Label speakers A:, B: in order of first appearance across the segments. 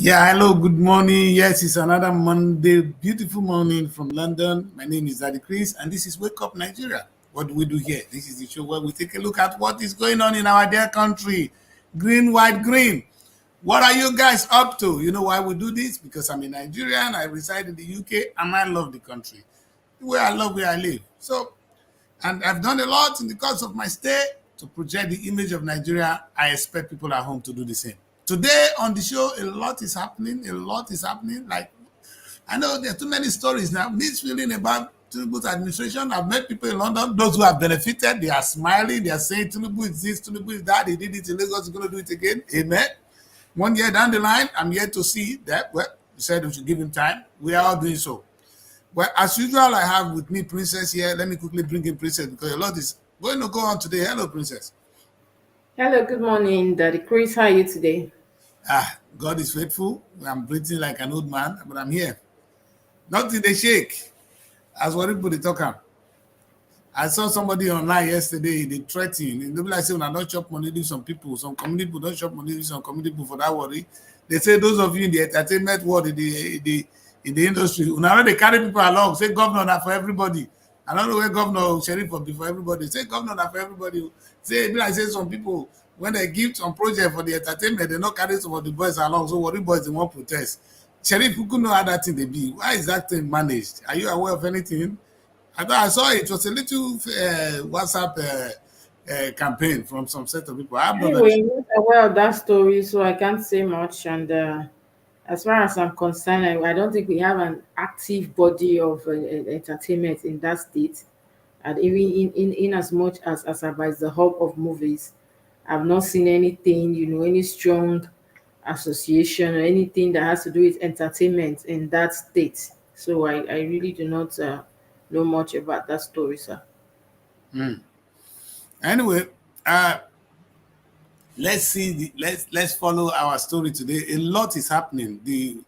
A: Yeah, hello, good morning. Yes, it's another Monday, beautiful morning from London. My name is Daddy Chris, and this is Wake Up Nigeria. What do we do here? This is the show where we take a look at what is going on in our dear country. Green, white, green. What are you guys up to? You know why we do this? Because I'm a Nigerian, I reside in the UK, and I love the country. Where I love where I live. So, and I've done a lot in the course of my stay to project the image of Nigeria. I expect people at home to do the same. Today on the show, a lot is happening. A lot is happening. Like, I know there are too many stories now. Mixed feeling about Tinubu's administration. I've met people in London, those who have benefited, they are smiling, they are saying Tinubu is this, Tinubu is that, he did it in Lagos, he's going to do it again. Amen. 1 year down the line, I'm yet to see that. Well, you said we should give him time. We are all doing so. Well, as usual, I have with me Princess here. Let me quickly bring in Princess because a lot is going to go on today. Hello, Princess.
B: Hello, good morning, Daddy Chris. How are you today?
A: God is faithful. I'm breathing like an old man, but I'm here. Not in the shake. As what people they talk about. I saw somebody online yesterday, they threatening. They be like saying, I don't chop money, leave some people. Some community people don't chop money, leave some community people for that worry. They say those of you in the entertainment world, in the industry, now they carry people along, say governor not for everybody. I don't know where governor sheriff will be for everybody. Say governor not for everybody. Say, like say some people, when they give some project for the entertainment, they not carry some of the boys along. So worry boys, they won't protest. Sheriff, who could know how that thing they be? Why is that thing managed? Are you aware of anything? I thought I saw it. It was a little WhatsApp campaign from some set of people. I'm not very
B: Anyway,
A: sure.
B: I'm not aware of that story, so I can't say much. And as far as I'm concerned, I don't think we have an active body of entertainment in that state. And even in as much as Asaba is the hub of movies, I've not seen anything, any strong association or anything that has to do with entertainment in that state. So I really do not know much about that story, sir.
A: Anyway, uh, let's see. Let's follow our story today. A lot is happening. The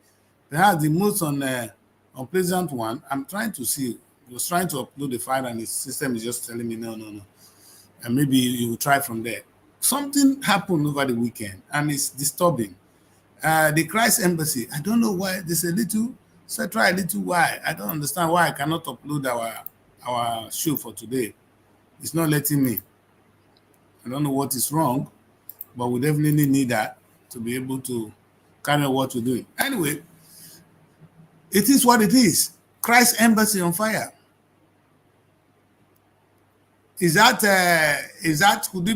A: perhaps the most unpleasant one. I'm trying to see. I was trying to upload the file, and the system is just telling me no, no, no. And maybe you will try from there. Something happened over the weekend, and it's disturbing. The Christ Embassy. I don't know why. There's a little. So I try a little why. I don't understand why I cannot upload our show for today. It's not letting me. I don't know what is wrong, but we definitely need that to be able to carry on what we're doing. Anyway, it is what it is. Christ Embassy on fire. Is that could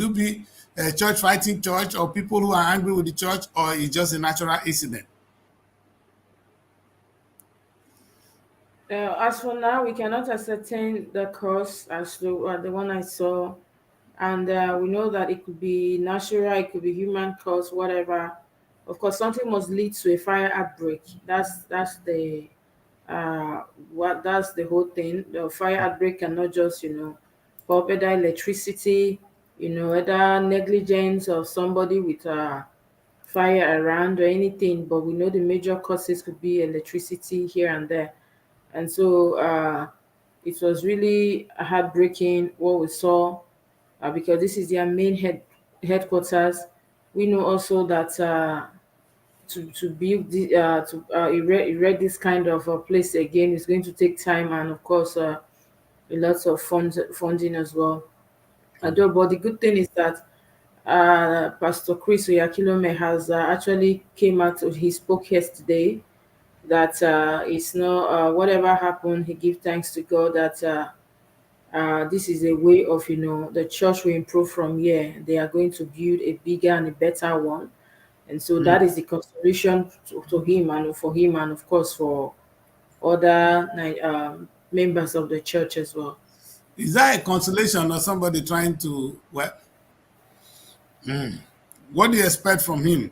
A: it be a church fighting church or people who are angry with the church or it's just a natural incident?
B: As for now, we cannot ascertain the cause as to the one I saw, and we know that it could be natural, it could be human cause, whatever. Of course, something must lead to a fire outbreak. That's the that's the whole thing. The fire outbreak cannot just pop either electricity, either negligence of somebody with fire around or anything. But we know the major causes could be electricity here and there. And so it was really heartbreaking what we saw because this is their main headquarters. We know also that to build to erect this kind of place again is going to take time and of course a lot of funding as well. But the good thing is that Pastor Chris Oyakilome has actually came out. He spoke yesterday that it's not whatever happened. He give thanks to God that this is a way of the church will improve from here. They are going to build a bigger and a better one, and so that is the consolation to him and for him and of course for other members of the church as well.
A: Is that a consolation or somebody trying to what do you expect from him?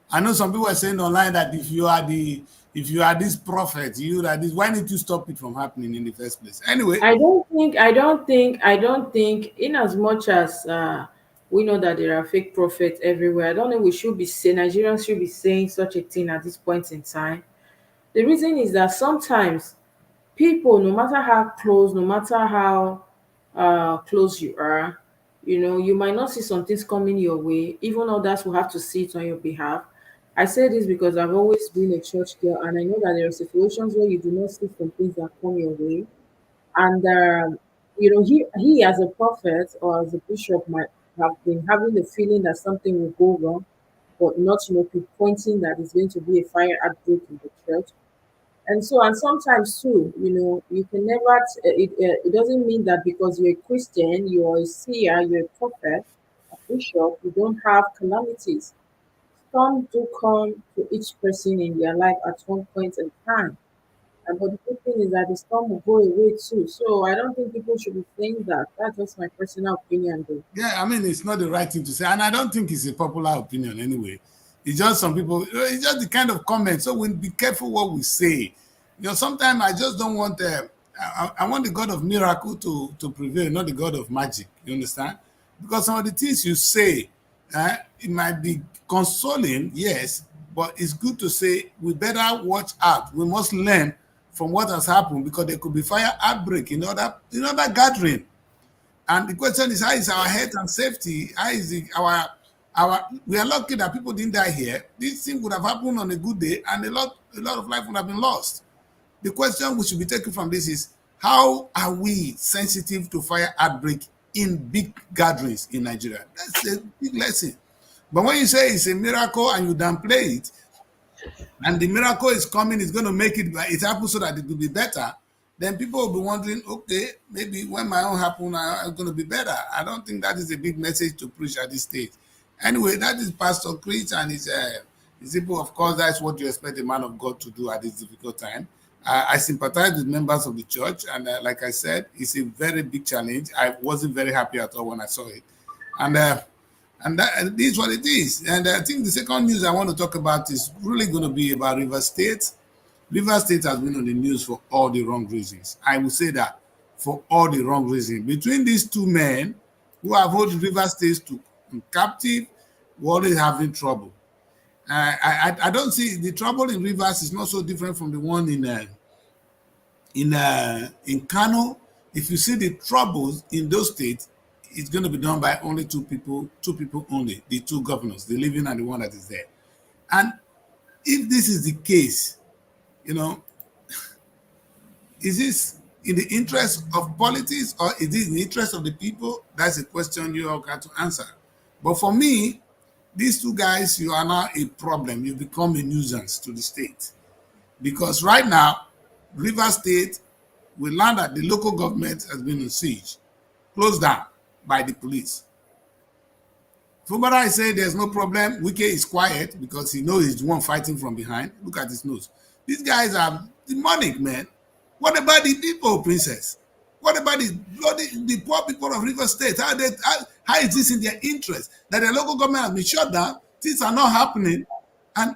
A: I know some people are saying online that if you are this prophet, you are this, why didn't you stop it from happening in the first place? Anyway,
B: I don't think, in as much as we know that there are fake prophets everywhere, I don't think we should be saying, Nigerians should be saying such a thing at this point in time. The reason is that sometimes people, no matter how close, no matter how close you are, you might not see some things coming your way. Even others will have to see it on your behalf. I say this because I've always been a church girl, and I know that there are situations where you do not see some things that come your way, and he as a prophet or as a bishop might have been having the feeling that something will go wrong, but not pinpointing that it's going to be a fire outbreak in the church. And sometimes too, you can never. It doesn't mean that because you're a Christian, you're a seer, you're a prophet, a bishop, you don't have calamities. Storms do come to each person in their life at one point in time. But the good thing is that the storm will go away too. So I don't think people should be saying that. That's just my personal opinion, though.
A: Yeah, I mean, it's not the right thing to say, and I don't think it's a popular opinion anyway. It's just some people. It's just the kind of comment. So we be careful what we say. Sometimes I just don't want. I want the God of miracle to prevail, not the God of magic. You understand? Because some of the things you say, it might be consoling, yes, but it's good to say we better watch out. We must learn from what has happened because there could be fire outbreak in other gathering. And the question is, how is our health and safety? How is it our? We are lucky that people didn't die here. This thing would have happened on a good day, and a lot of life would have been lost. The question we should be taking from this is, how are we sensitive to fire outbreak in big gatherings in Nigeria? That's a big lesson. But when you say it's a miracle and you downplay it, and the miracle is coming, it's going to make it happen so that it will be better, then people will be wondering, okay, maybe when my own happen, I'm going to be better. I don't think that is a big message to preach at this stage. Anyway, that is Pastor Chris and his people. Of course, that's what you expect a man of God to do at this difficult time. I sympathize with members of the church, and like I said, it's a very big challenge. I wasn't very happy at all when I saw it, and and this is what it is. And I think the second news I want to talk about is really going to be about River State. River State has been on the news for all the wrong reasons. I will say that for all the wrong reasons. Between these two men who have held River State to captive, we're always having trouble. I don't see the trouble in Rivers is not so different from the one in Kano. If you see the troubles in those states, it's going to be done by only two people only, the two governors, the living and the one that is there. And if this is the case, you know, is this in the interest of politics or is it in the interest of the people? That's a question you all got to answer. But for me, these two guys, you are now a problem. You become a nuisance to the state. Because right now, River State, we learned that the local government has been in siege, closed down by the police. Fubara is saying there's no problem. Wike is quiet because he knows he's the one fighting from behind. Look at his nose. These guys are demonic, man. What about the people, princess? What about the poor people of River State? How is this in their interest that the local government has been shut down? Things are not happening, and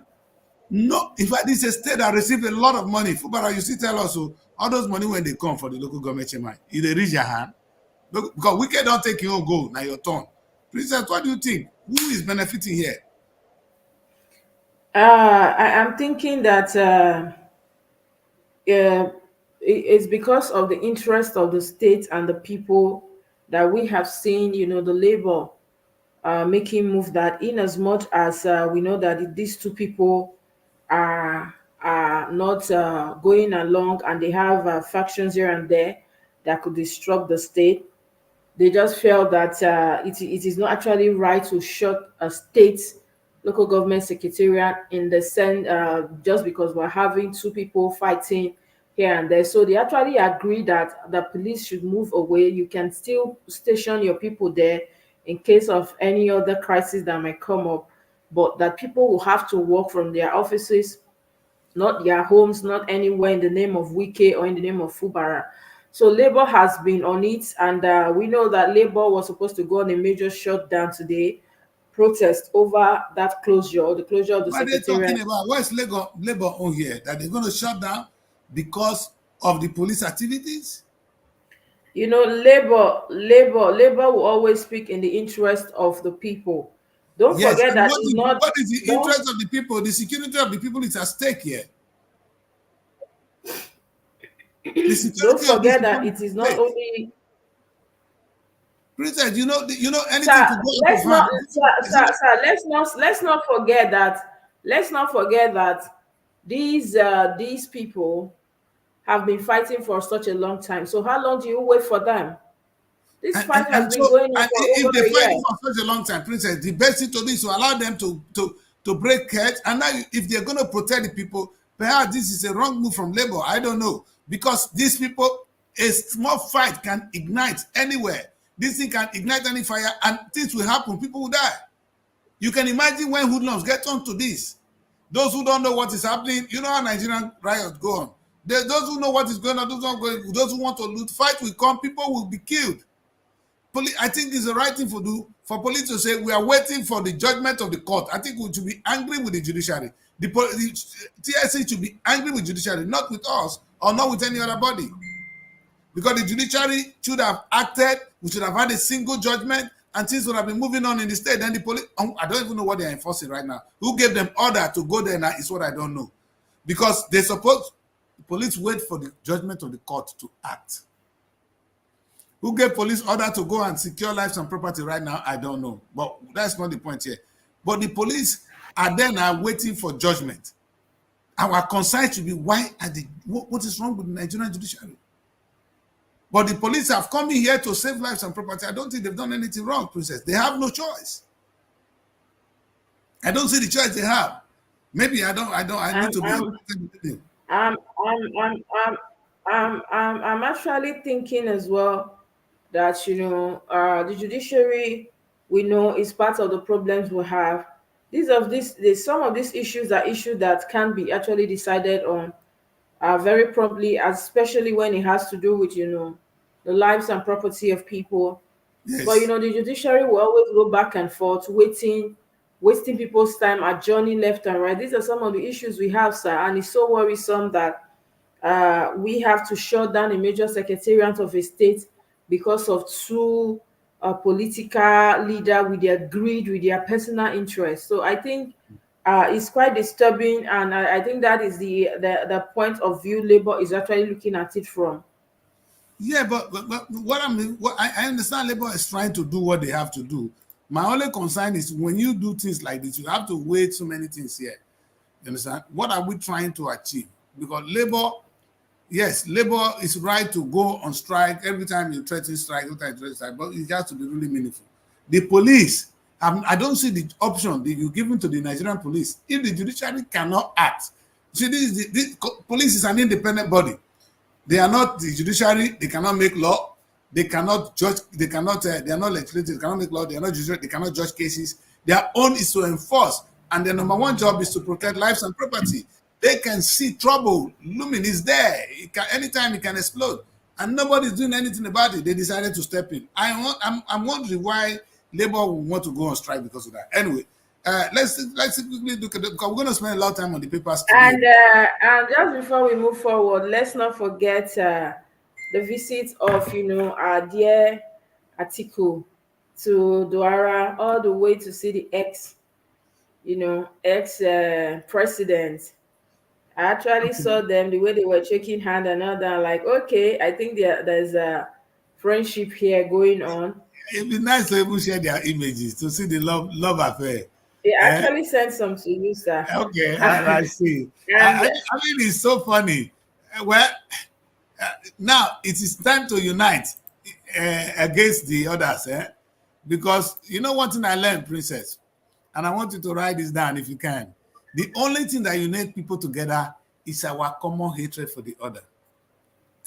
A: no, in fact, this is a state that received a lot of money. Fubara, you still tell us so all those money when they come for the local government chairman, if they reach your hand, because Wike don't take your own goal, now your turn. Princess, what do you think? Who is benefiting here?
B: I'm thinking that it's because of the interest of the state and the people that we have seen, the labor making move that in as much as we know that these two people are not going along and they have factions here and there that could disrupt the state. They just felt that it is not actually right to shut a state local government secretariat in the sense just because we're having two people fighting here and there. So they actually agree that the police should move away. You can still station your people there in case of any other crisis that might come up, but that people will have to work from their offices, not their homes, not anywhere in the name of Wike or in the name of Fubara. So Labour has been on it, and we know that Labour was supposed to go on a major shutdown today, protest over that closure, the closure of the
A: What are they talking
B: secretariat.
A: about? What's labor on here? That they're going to shut down because of the police activities?
B: Labour will always speak in the interest of the people. Don't
A: Yes,
B: forget
A: and
B: that
A: what
B: it's
A: is
B: not.
A: what is the
B: Don't
A: interest of the people? The security of the people is at stake here. The
B: don't
A: security of these
B: forget
A: people
B: that
A: is
B: it
A: at
B: is not
A: stake.
B: only.
A: Princess, anything
B: Sir,
A: could go out of
B: let's not,
A: hand.
B: sir, sir, sir, let's not forget that let's not forget that these people have been fighting for such a long time. So how long do you wait for them? This
A: And,
B: fight has
A: and
B: been
A: so,
B: going on
A: and
B: for over
A: if they
B: a
A: fight
B: year.
A: for such a long time, Princess, the best thing to do is to allow them to break heads. And now, if they're going to protect the people, perhaps this is a wrong move from Labour. I don't know, because these people, a small fight can ignite anywhere. This thing can ignite any fire, and things will happen. People will die. You can imagine when hoodlums get onto this. Those who don't know what is happening, you know how Nigerian riots go on. Those who know what is going on, those who want to loot, fight will come. People will be killed. I think it's the right thing for police to say we are waiting for the judgment of the court. I think we should be angry with the judiciary. The TSC should be angry with judiciary, not with us or not with any other body. Because the judiciary should have acted, we should have had a single judgment, and things would have been moving on in the state. Then the police, I don't even know what they're enforcing right now. Who gave them order to go there now is what I don't know. Because they suppose the police wait for the judgment of the court to act. Who gave police order to go and secure lives and property right now? I don't know. But that's not the point here. But the police are there now waiting for judgment. Our concern should be what is wrong with the Nigerian judiciary? But the police have come in here to save lives and property. I don't think they've done anything wrong, Princess. They have no choice. I don't see the choice they have. Maybe I need
B: I'm
A: to be
B: I'm I'm I'm I'm I'm I'm actually thinking as well that the judiciary, we know, is part of the problems we have. Some of these issues are issues that can be actually decided on very promptly, especially when it has to do with the lives and property of people. But
A: yes.
B: the judiciary will always go back and forth, wasting people's time, adjourning left and right. These are some of the issues we have, sir, and it's so worrisome that we have to shut down a major secretariat of a state because of two political leader with their greed, with their personal interest. So I think it's quite disturbing, and I think that is the point of view Labour is actually looking at it from.
A: Yeah, but I understand Labour is trying to do what they have to do. My only concern is when you do things like this, you have to weigh so many things here. You understand? What are we trying to achieve? Because Labour, yes, Labour is right to go on strike every time you threaten strike, every time you threaten strike, but it has to be really meaningful. The police, I don't see the option that you given to the Nigerian police if the judiciary cannot act. See, this police is an independent body. They are not the judiciary. They cannot make law. They cannot judge. They cannot. They are not legislative. They cannot make law. They are not judiciary. They cannot judge cases. Their own is to enforce, and their number one job is to protect lives and property. They can see trouble looming. Is there. Anytime it can explode, and nobody is doing anything about it. They decided to step in. I'm wondering why Labour will want to go on strike because of that. Anyway, let's quickly look at it because we're going to spend a lot of time on the papers today.
B: And just before we move forward, let's not forget the visit of our dear Atiku to Douala, all the way to see the ex president. I actually saw them the way they were shaking hand and all that. Like, okay, I think there's a friendship here going on.
A: It'd be nice to even share their images to see the love affair.
B: They
A: Eh?
B: actually sent some to you, sir.
A: Okay, I
B: and
A: see. I mean, it's so funny. Well, now it is time to unite against the others, because you know one thing I learned, Princess, and I want you to write this down if you can. The only thing that unites people together is our common hatred for the other.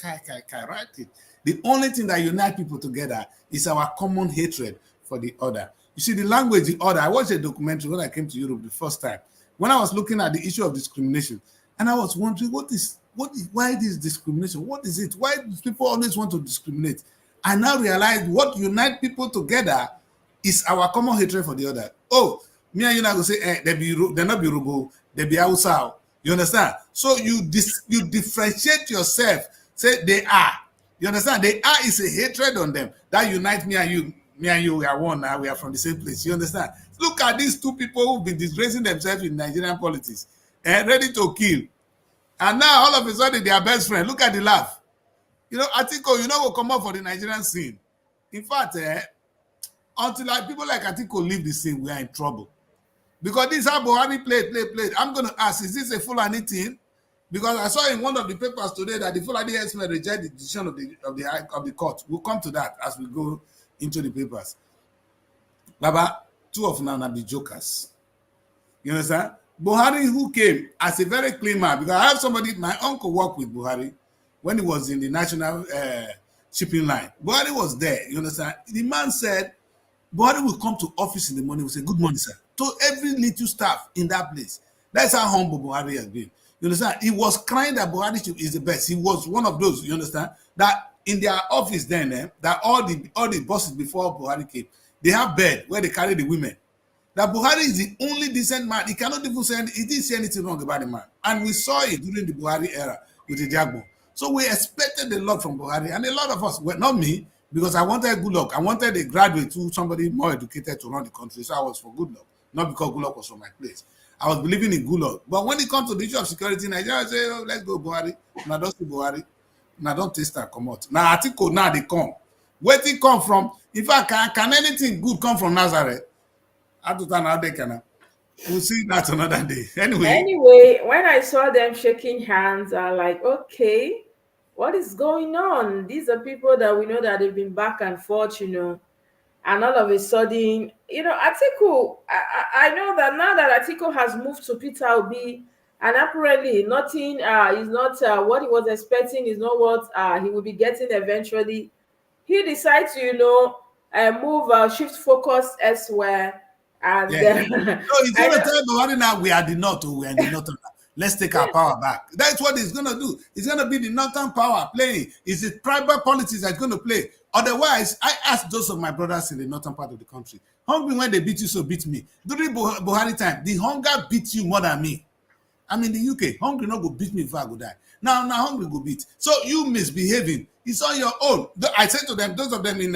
A: Write it. The only thing that unites people together is our common hatred for the other. You see, the language, the other. I watched a documentary when I came to Europe the first time. When I was looking at the issue of discrimination, and I was wondering, why this discrimination? What is it? Why do people always want to discriminate? I now realize what unites people together is our common hatred for the other. Oh, me and you now go say, they not be Rubo, they be Hausa. You understand? So you differentiate yourself. Say they are. You understand? They are is a hatred on them that unites me and you. Me and you, we are one now. We are from the same place. You understand? Look at these two people who've been disgracing themselves in Nigerian politics and ready to kill. And now all of a sudden they are best friends. Look at the laugh. Atiko, will come up for the Nigerian scene. In fact, until people like Atiko leave the scene, we are in trouble. Because this is how Buhari played. I'm going to ask, is this a Fulani thing? Because I saw in one of the papers today that the Fulani herdsmen reject the decision of the court. We'll come to that as we go into the papers. Baba, two of them are the jokers. You understand? Buhari, who came as a very clean man, because I have somebody, my uncle worked with Buhari when he was in the national shipping line. Buhari was there. You understand? The man said, Buhari will come to office in the morning, will say, good morning, sir, to every little staff in that place. That's how humble Buhari has been. You understand? He was crying that Buhari is the best. He was one of those, you understand, that in their office then, that all the bosses before Buhari came, they have bed where they carry the women. That Buhari is the only decent man. He cannot even say, he didn't say anything wrong about the man. And we saw it during the Buhari era with the Jagbo. So we expected a lot from Buhari. And a lot of us, well, not me, because I wanted good luck. I wanted a graduate to somebody more educated to run the country. So I was for good luck. Not because good luck was from my place. I was believing in good luck. But when it comes to the issue of security, Nigeria say, oh, let's go Buhari. Now don't see Buhari. Now don't taste and come out. Now Atiko, now they come. Where it come from? In fact, can anything good come from Nazareth? We'll see that another day.
B: Anyway, when I saw them shaking hands, I'm like, okay, what is going on? These are people that we know that they've been back and forth, and all of a sudden, Atiku, I know that now that Atiku has moved to Peter Obi, and apparently nothing is not what he was expecting, is not what he will be getting eventually. He decides to, move, shift focus elsewhere, and
A: Yeah. So he's
B: I
A: going to
B: know.
A: tell Buhari now we are the North, we are the Northern. Let's take our power back. That's what he's going to do. It's going to be the Northern power playing. It's the tribal politics that's going to play. Otherwise, I asked those of my brothers in the northern part of the country, hungry when they beat you, so beat me. During Buhari time, the hunger beats you more than me. I'm in the UK. Hungry not go beat me if I go die. Now hungry go beat. So you misbehaving. It's on your own. I said to them, those of them in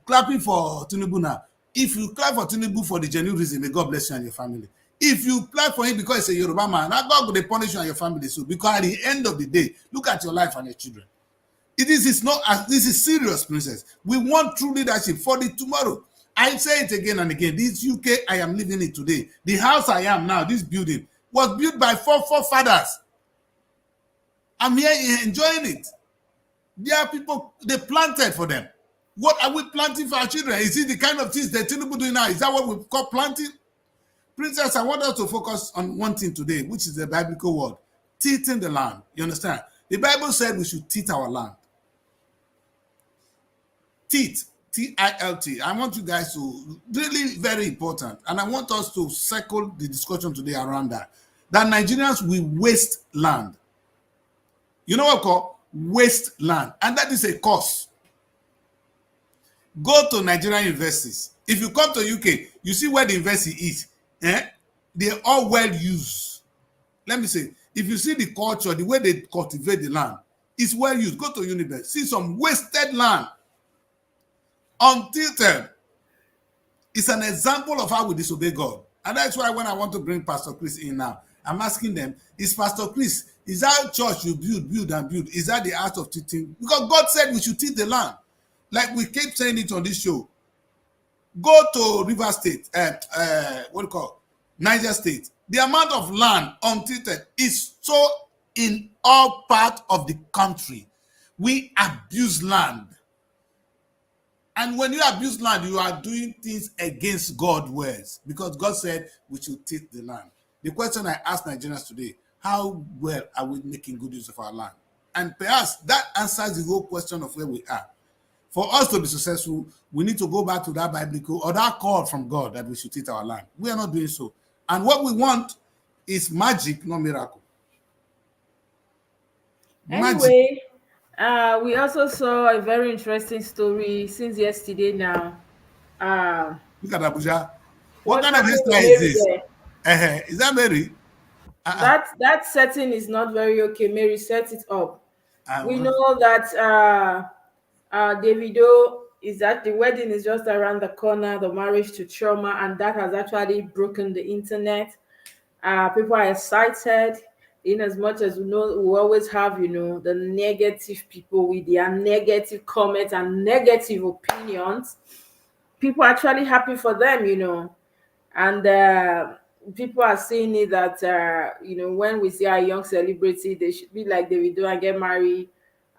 A: clapping for Tinubu now. If you clap for Tinubu for the genuine reason, may God bless you and your family. If you clap for him because it's a Yoruba man, now God will punish you and your family. So because at the end of the day, look at your life and your children. This is serious, princess. We want true leadership for the tomorrow. I say it again and again. This UK, I am living in today. The house I am now, this building, was built by four forefathers. I'm here enjoying it. There are people, they planted for them. What are we planting for our children? Is it the kind of things that Tinubu doing now? Is that what we call planting? Princess, I want us to focus on one thing today, which is the biblical word, tilting the land. You understand? The Bible said we should tilt our land. Tilt, T-I-L-T. I want you guys to, really very important, and I want us to circle the discussion today around that Nigerians will waste land. You know what called waste land, and that is a cost. Go to Nigerian universities. If you come to UK, you see where the university is. They're all well used. Let me say, if you see the culture, the way they cultivate the land, it's well used. Go to university, see some wasted land, untilted. It's an example of how we disobey God. And that's why when I want to bring Pastor Chris in now, I'm asking them, is Pastor Chris, is that church you build and build, is that the art of teaching? Because God said we should teach the land. Like we keep saying it on this show. Go to River State, what do you call Niger State. The amount of land untilted is so in all parts of the country. We abuse land. And when you abuse land, you are doing things against God's words, because God said we should take the land. The question I ask Nigerians today, how well are we making good use of our land? And perhaps that answers the whole question of where we are. For us to be successful, we need to go back to that biblical or that call from God that we should take our land. We are not doing so. And what we want is magic, not miracle. Magic.
B: Anyway, we also saw a very interesting story since yesterday now. Uh,
A: Look at Abuja. What
B: what's
A: kind of
B: happening with
A: hairstyle is
B: Mary
A: this?
B: there?
A: Is that Mary? Uh-uh.
B: That setting is not very okay. Mary, set it up.
A: I
B: We
A: want.
B: know that Davido is that the wedding is just around the corner, the marriage to Trauma, and that has actually broken the internet. People are excited. In as much as we know, we always have, the negative people with their negative comments and negative opinions. People are actually happy for them. And people are seeing it that when we see a young celebrity, they should be like Davido and get married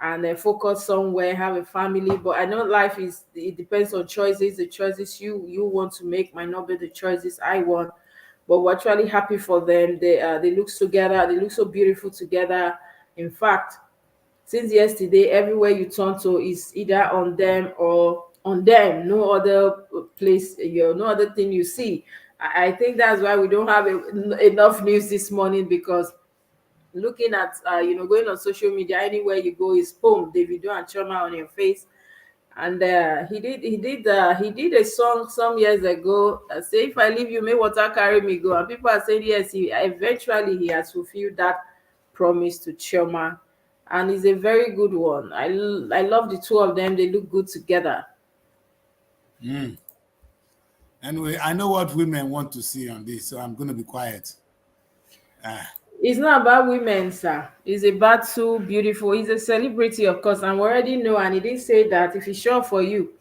B: and focus somewhere, have a family. But I know life is, it depends on choices. The choices you want to make might not be the choices I want. But we're actually happy for them. They look together. They look so beautiful together. In fact, since yesterday, everywhere you turn to is either on them or on them. No other place, no other thing you see. I think that's why we don't have enough news this morning, because looking at going on social media, anywhere you go is boom, Davido and Choma on your face. And he did a song some years ago, say, if I leave you, may water carry me go. And people are saying yes, he has fulfilled that promise to Chioma, and it's a very good one. I love the two of them. They look good together.
A: Mm. Anyway, I know what women want to see on this, so I'm going to be quiet. Ah.
B: It's not about women, sir. It's about two beautiful. He's a celebrity, of course, and we already know. And he did say that if he's sure for you,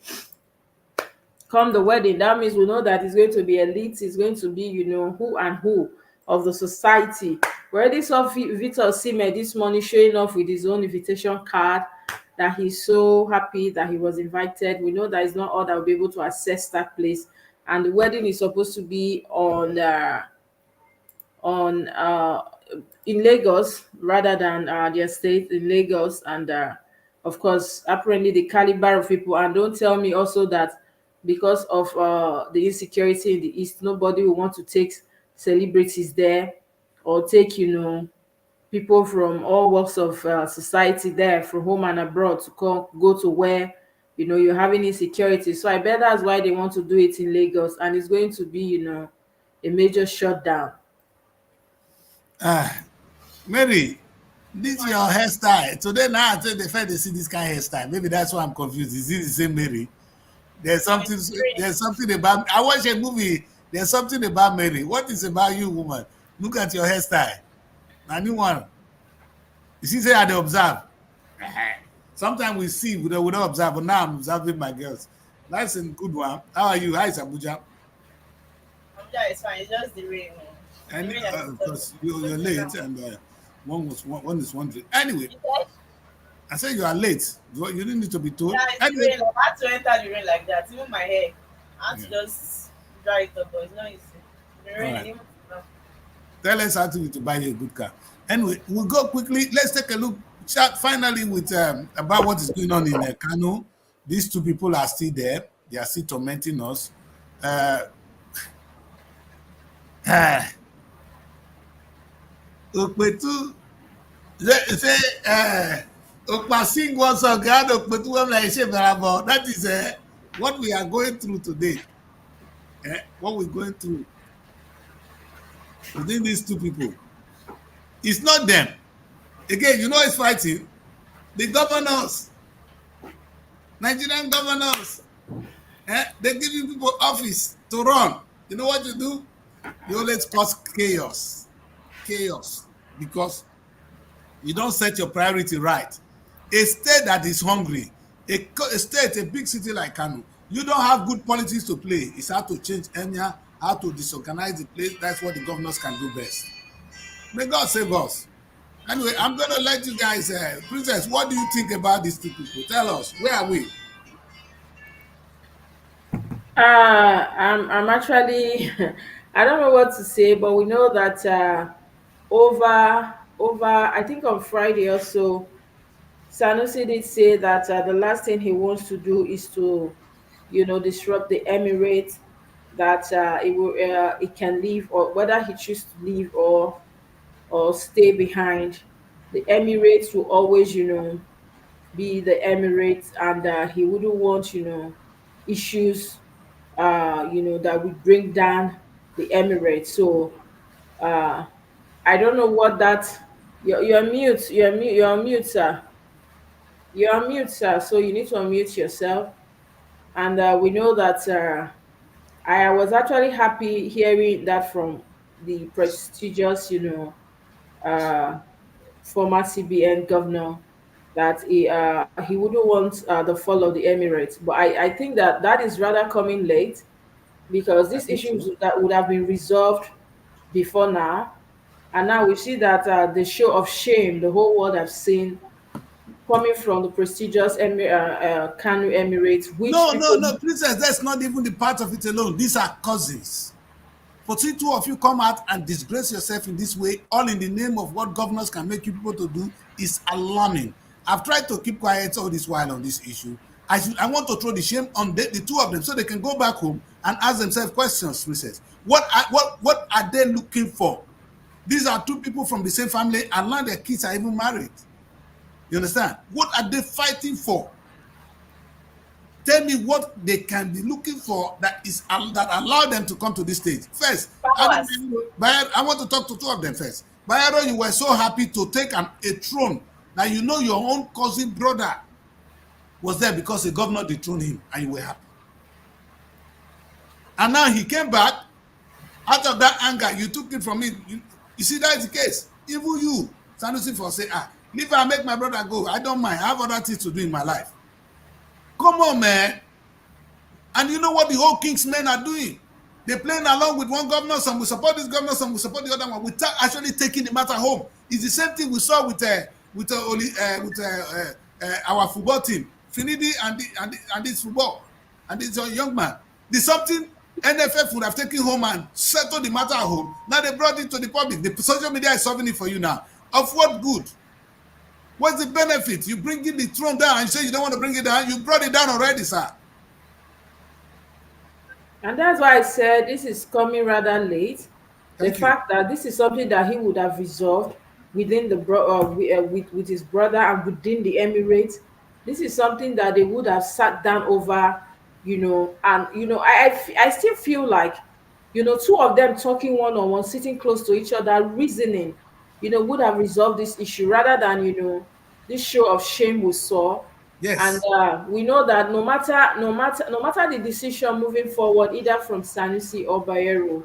B: come the wedding, that means we know that it's going to be elite. It's going to be, who and who of the society. We already saw Victor Sime this morning showing off with his own invitation card, that he's so happy that he was invited. We know that it's not all that will be able to access that place. And the wedding is supposed to be on in Lagos rather than their state in Lagos. And of course, apparently the caliber of people. And don't tell me also that because of the insecurity in the east, nobody will want to take celebrities there, or take people from all walks of society there, from home and abroad, to come go to where you're having insecurity. So I bet that's why they want to do it in Lagos, and it's going to be a major shutdown.
A: Ah, Mary, this your hairstyle. Today now I tell the fact they see this kind of hairstyle. Maybe that's why I'm confused. Is it the same Mary? There's
C: No,
A: something
C: it's green.
A: there's something about I watch a movie. There's something about Mary. What is about you, woman? Look at your hairstyle. A new one. You see, say I dey observe. Sometimes we see, we don't observe, but now I'm observing my girls. That's a good one. How are you? How is Abuja?
C: Abuja is fine. It's just the rain. Oh. The
A: And
C: rain that is
A: because you're
C: closing
A: late,
C: down.
A: and one is wondering. Anyway,
C: You said?
A: I said you are late. You didn't need to be told.
C: Yeah, it's the
A: Anyway,
C: rain. I had to enter the rain like that. Even my hair, I had
A: yeah.
C: to just dry it up, but it's not easy. The
A: All
C: rain,
A: right.
C: even now.
A: Tell us how to buy you a good car. Anyway, we'll go quickly. Let's take a look. Chat finally with about what is going on in Kano. These two people are still there. They are still tormenting us. Uh, Okpetu say Okpasing was a god Okpetu that is what we are going through today. What we're going through within these two people. It's not them. Again, you know it's fighting. The governors, Nigerian governors, they give you people office to run. You know what you do? You always cause chaos. Chaos. Because you don't set your priority right. A state that is hungry, a state, a big city like Kano, you don't have good politics to play. It's how to change Enya, how to disorganize the place. That's what the governors can do best. May God save us. Anyway, I'm going to let you guys, Princess, what do you think about these two people? Tell us, where are we?
B: I'm actually I don't know what to say, but we know that over I think on Friday also, Sanusi did say that the last thing he wants to do is to disrupt the Emirates, that it can leave, or whether he chooses to leave or stay behind. The Emirates will always be the Emirates, and he wouldn't want issues that would bring down the Emirates. So uh, I don't know what that. You're mute. You're mute. You're on mute, sir. You're on mute, sir. So you need to unmute yourself. And we know that I was actually happy hearing that from the prestigious, uh, former CBN governor, that he wouldn't want the fall of the Emirates. But I think that is rather coming late, because
A: I
B: these
A: think
B: issues
A: so.
B: that would have been resolved before now. And now we see that the show of shame the whole world have seen coming from the prestigious Kanu Emirates, which
A: No, no,
B: people.
A: no, princess, that's not even the part of it alone. These are cousins. For see two of you come out and disgrace yourself in this way, all in the name of what governors can make you people to do, is alarming. I've tried to keep quiet all this while on this issue. I want to throw the shame on the two of them so they can go back home and ask themselves questions, princess. What are they looking for? These are two people from the same family, and now their kids are even married. You understand? What are they fighting for? Tell me what they can be looking for that allow them to come to this stage. First,
C: Powers.
A: I want to talk to two of them first. Bayero, you were so happy to take a throne that you know your own cousin brother was there because the governor dethroned him, and you were happy. And now he came back out of that anger. You took it from me. You see, that is the case. Even you, Sanusi, for say, leave and make my brother go. I don't mind. I have other things to do in my life. Come on, man. And you know what the whole King's men are doing? They're playing along with one governor. Some will support this governor, some will support the other one, without actually taking the matter home. It's the same thing we saw with our football team, Finidi and this football, and this young man. There's something NFF would have taken home and settled the matter at home. Now they brought it to the public. The social media is solving it for you now. Of what good? What's the benefit? You bring the throne down and say you don't want to bring it down. You brought it down already, sir.
B: And that's why I said this is coming rather late. The
A: Thank you.
B: fact that this is something that he would have resolved within with his brother and within the Emirates. This is something that they would have sat down over, and I still feel like, two of them talking one on one, sitting close to each other, reasoning, would have resolved this issue rather than, this show of shame we saw. And
A: Yes.
B: we know that no matter the decision moving forward, either from Sanusi or Bayero,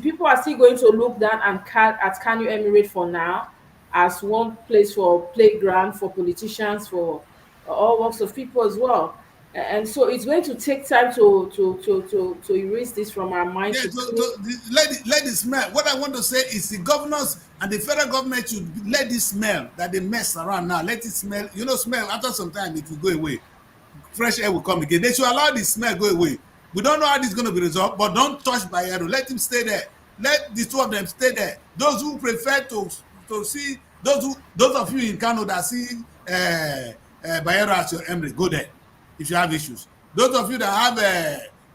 B: people are still going to look down at Kanu Emirate for now as one place for playground for politicians, for all walks of people as well. And so it's going to take time to erase this from our mind
A: Yeah,
B: to clean.
A: let it smell. What I want to say is the governors and the federal government should let this smell that they mess around now. Let it smell. You know, smell after some time it will go away. Fresh air will come again. They should allow the smell go away. We don't know how this is going to be resolved, but don't touch Bayero. Let him stay there. Let the two of them stay there. Those who prefer to see those of you in Kano that see Bayero as your emir, go there if you have issues. Those of you that have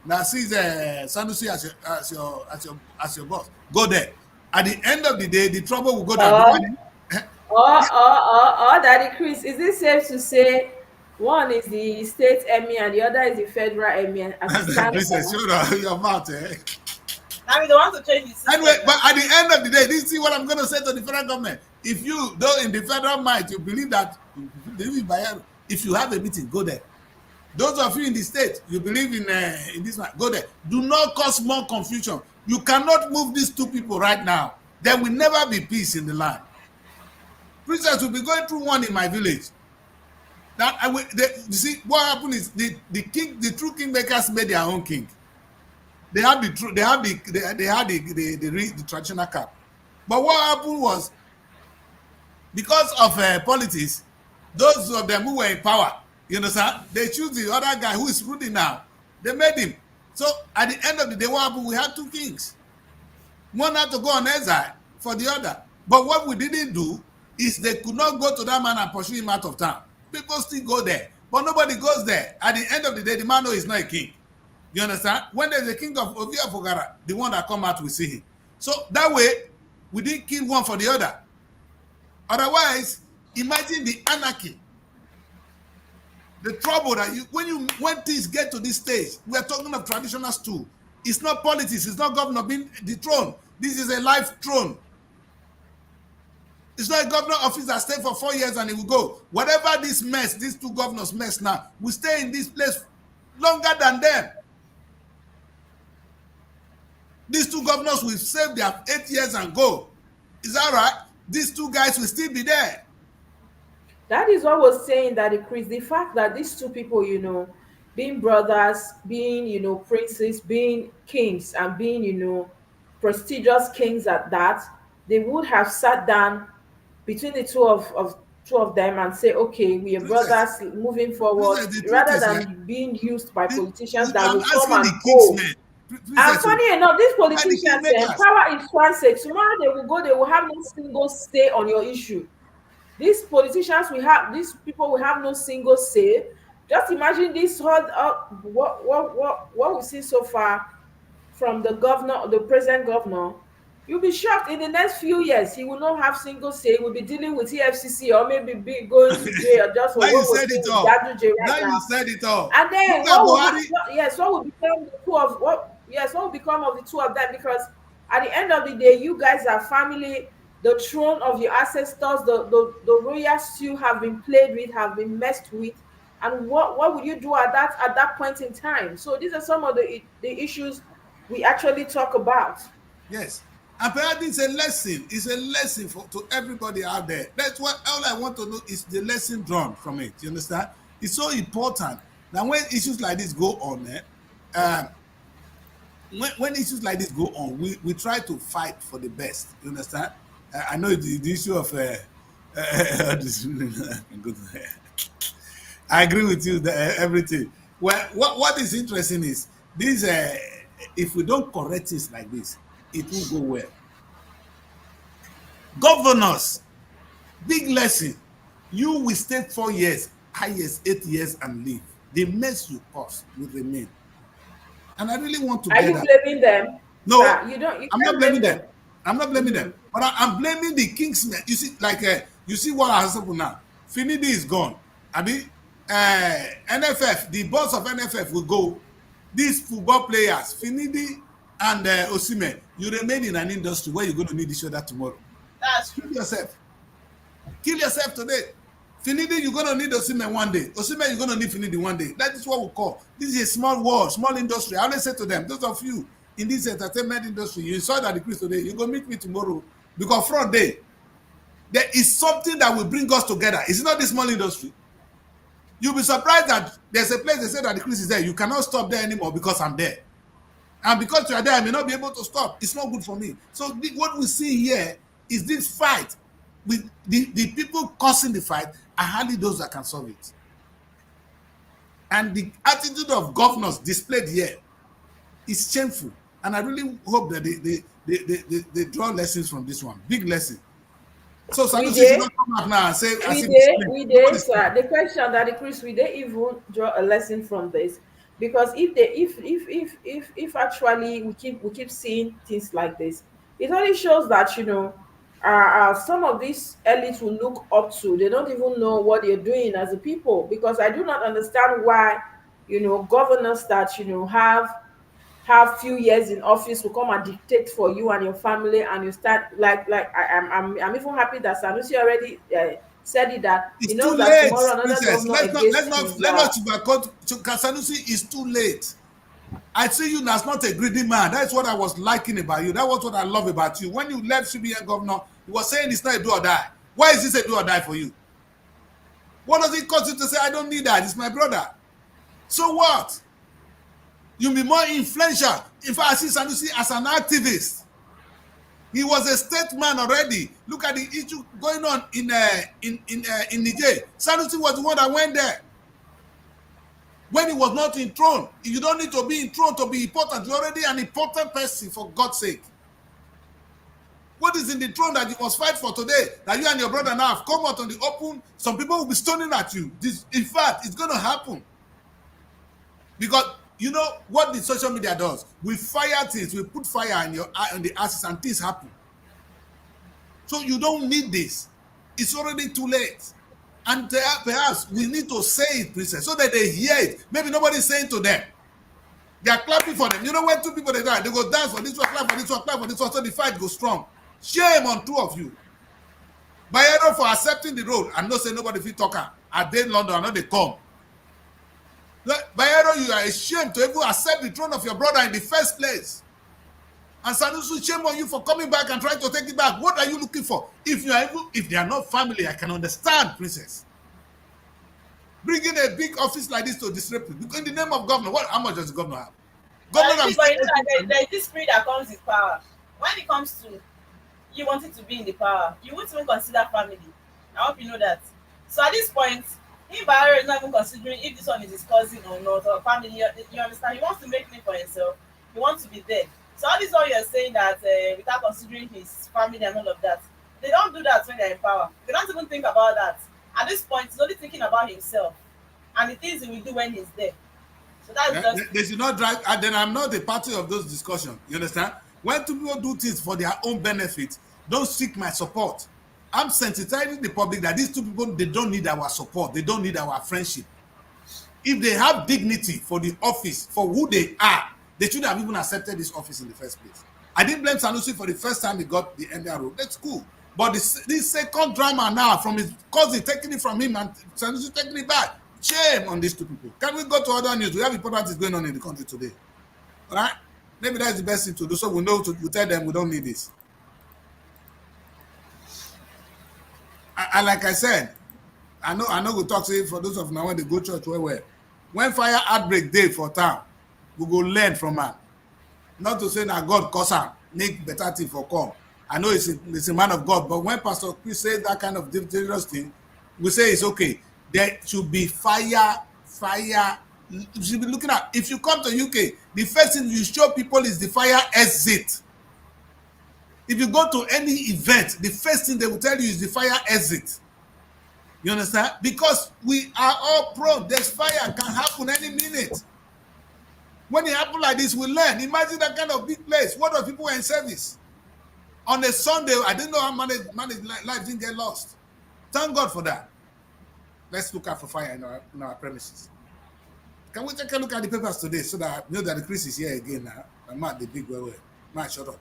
A: that sees Sanusi as your boss, go there. At the end of the day, the trouble will go down because
B: Or Daddy Chris, is it safe to say one is the state emir and the other is the federal emir as it stands
A: princess,
B: now?
A: your mouth.
C: I mean, they want to change the system
A: Anyway, but
C: now.
A: at the end of the day, this is what I'm going to say to the federal government. If you, though in the federal might, you believe that, if you have a meeting, go there. Those of you in the state, you believe in this one, go there. Do not cause more confusion. You cannot move these two people right now. There will never be peace in the land. Princess will be going through one in my village. That you see, what happened is the true kingmakers made their own king. They had the true, they had the traditional cap. But what happened was because of politics, those of them who were in power, you understand, they choose the other guy who is ruling now. They made him. So at the end of the day, what happened? We had two kings. One had to go on exile for the other. But what we didn't do is they could not go to that man and pursue him out of town. People still go there, but nobody goes there. At the end of the day, the man knows he's not a king. You understand? When there's a king of Ovia Fogara, the one that come out will see him. So that way, we didn't kill one for the other. Otherwise, imagine the anarchy, the trouble that when things get to this stage, we are talking of traditional stool. It's not politics, it's not governor being dethroned. This is a life throne. It's not a governor office that stay for 4 years and it will go. Whatever this mess, these two governors mess now, will stay in this place longer than them. These two governors will save their 8 years and go. Is that right? These two guys will still be there.
B: That is what was saying, that Chris, the fact that these two people, being brothers, being, princes, being kings, and being, prestigious kings at that, they would have sat down between the two of them and say, okay, we are
A: Princess,
B: brothers moving forward,
A: princess, the truth
B: rather
A: is,
B: than being used by politicians that
A: I'm
B: will come
A: asking the
B: and go.
A: kingsmen,
B: And
A: princess, oh,
B: funny enough, these
A: they are the
B: politicians,
A: kingmakers.
B: power is transit. Tomorrow they will go, they will have no single say on your issue. These politicians we have, these people will have no single say. Just imagine this whole what we see so far from the governor, the present governor. You'll be shocked, in the next few years he will not have single say. He will be dealing with EFCC, or maybe be going to jail just for
A: Now you
B: what we're
A: said
B: seeing
A: it
B: with
A: all.
B: Dadu J
A: Now
B: right
A: you
B: now.
A: said it all.
B: And
A: Look
B: then
A: at
B: what will
A: Buhari.
B: yes, what will become the two of what yes, what will become of the two of them? Because at the end of the day, you guys are family. The throne of your ancestors, the royal stew have been played with, have been messed with. And what would you do at that point in time? So these are some of the issues we actually talk about.
A: Yes. And perhaps it's a lesson. It's a lesson for to everybody out there. That's what all I want to know is the lesson drawn from it. You understand? It's so important that when issues like this go on, um, when issues like this go on, we try to fight for the best. You understand? I know the issue of this, I agree with you that everything. Well, what is interesting is this: if we don't correct things like this, it will go well. Governors, big lesson. You will stay 4 years, highest 8 years, and leave. The mess you cause will remain. And I really want to
B: Are
A: get
B: you
A: that.
B: blaming them, sir?
A: No,
B: You
A: I'm not
B: can't
A: blaming
B: blame
A: them.
B: them.
A: I'm not blaming them.
B: Hmm.
A: But I'm blaming the Kingsmen. You see, like you see what has happened now. Finidi is gone. I mean, NFF, the boss of NFF will go. These football players, Finidi and Osime, you remain in an industry where you're going to need each other tomorrow.
C: That's
A: Kill
C: true.
A: yourself. Kill yourself today. Finidi, you're going to need Osime one day. Osime, you're going to need Finidi one day. That is what we call. This is a small world, small industry. I always say to them, those of you in this entertainment industry, you saw that decrease today, you go meet me tomorrow. Because from day, there is something that will bring us together. It's not this small industry. You'll be surprised that there's a place they say that the Chris is there. You cannot stop there anymore because I'm there. And because you are there, I may not be able to stop. It's not good for me. So what we see here is this fight with the people causing the fight are hardly those that can solve it. And the attitude of governors displayed here is shameful. And I really hope that they draw lessons from this one. Big lesson. So
B: We
A: Sanusi should
B: did.
A: not come out now and say as
B: We
A: if
B: did,
A: it's
B: we did,
A: nobody's
B: sir.
A: speaking.
B: The question that the Chris, we did even draw a lesson from this, because if actually we keep seeing things like this, it only shows that some of these elites will look up to. They don't even know what they're doing as a people, because I do not understand why governors that have few years in office will come and dictate for you and your family, and you start like I'm even happy that Sanusi already said it, that he
A: It's too
B: knows that
A: late,
B: tomorrow another
A: princess.
B: governor
A: Let's
B: against
A: not
B: his
A: let's not sugarcoat Sanusi is too late. I see you as not a greedy man. That's what I was liking about you. That was what I love about you. When you left CBN governor, you were saying it's not a do or die. Why is this a do or die for you? What does it cost you to say I don't need that? It's my brother. So what? You'll be more influential. In fact, I see Sanusi as an activist. He was a statesman already. Look at the issue going on in Niger. Sanusi was the one that went there when he was not in throne. You don't need to be in throne to be important. You're already an important person, for God's sake. What is in the throne that you must fight for today, that you and your brother now have come out on the open? Some people will be stoning at you. In fact, it's going to happen. Because you know what the social media does? We fire things, we put fire on the asses, and things happen. So you don't need this. It's already too late. And perhaps we need to say it, princess, so that they hear it. Maybe nobody's saying to them. They are clapping for them. You know when two people they die, they go dance for this one, clap for this one, clap for this one, so the fight goes strong. Shame on two of you. Bayero for accepting the role and not say nobody fit talk am. I dey in London, I know they come. Bayero, you are ashamed to even accept the throne of your brother in the first place. And Sanusi, shame on you for coming back and trying to take it back. What are you looking for? If they are not family, I can understand, princess. bringing a big office like this to disrupt it. Because in the name of governor, what? How much does the governor have? Governor and
C: But
A: state
C: you know that
A: agents.
C: there's this spirit that comes with power. When it comes to you wanting to be in the power, you won't even consider family. I hope you know that. So at this point, him Bahari is not even considering if this one is his cousin or not, or family. You understand? He wants to make name for himself. He wants to be there. So all this all you're saying that without considering his family and all of that, they don't do that when they're in power. They don't even think about that. At this point, he's only thinking about himself and the things he will do when he's there. So that's just
A: They should not drive, and then I'm not a party of those discussions. You understand? When two people do things for their own benefit, don't seek my support. I'm sensitizing the public that these two people, they don't need our support. They don't need our friendship. If they have dignity for the office, for who they are, they should have even accepted this office in the first place. I didn't blame Sanusi for the first time he got the NDR role. That's cool. But this second drama now from his cousin taking it from him and Sanusi taking it back. Shame on these two people. Can we go to other news? We have important things going on in the country today. All right? Maybe that's the best thing to do. So we know we tell them we don't need this. And like I said, I know we talk say for those of now when they go church well. When fire outbreak day for town, we go learn from am. Not to say that God cause am, make better thing for come. I know it's a man of God, but when Pastor Chris says that kind of dangerous thing, we say it's okay. There should be fire. You should be looking at, if you come to UK, the first thing you show people is the fire exit. If you go to any event, the first thing they will tell you is the fire exit. You understand? Because we are all prone. There's fire can happen any minute. When it happens like this, we learn. Imagine that kind of big place. What if people were in service? On a Sunday, I didn't know how managed life didn't get lost. Thank God for that. Let's look out for fire in our premises. Can we take a look at the papers today so that I know that the Chris is here again now? I'm at the big way. Man, shut up.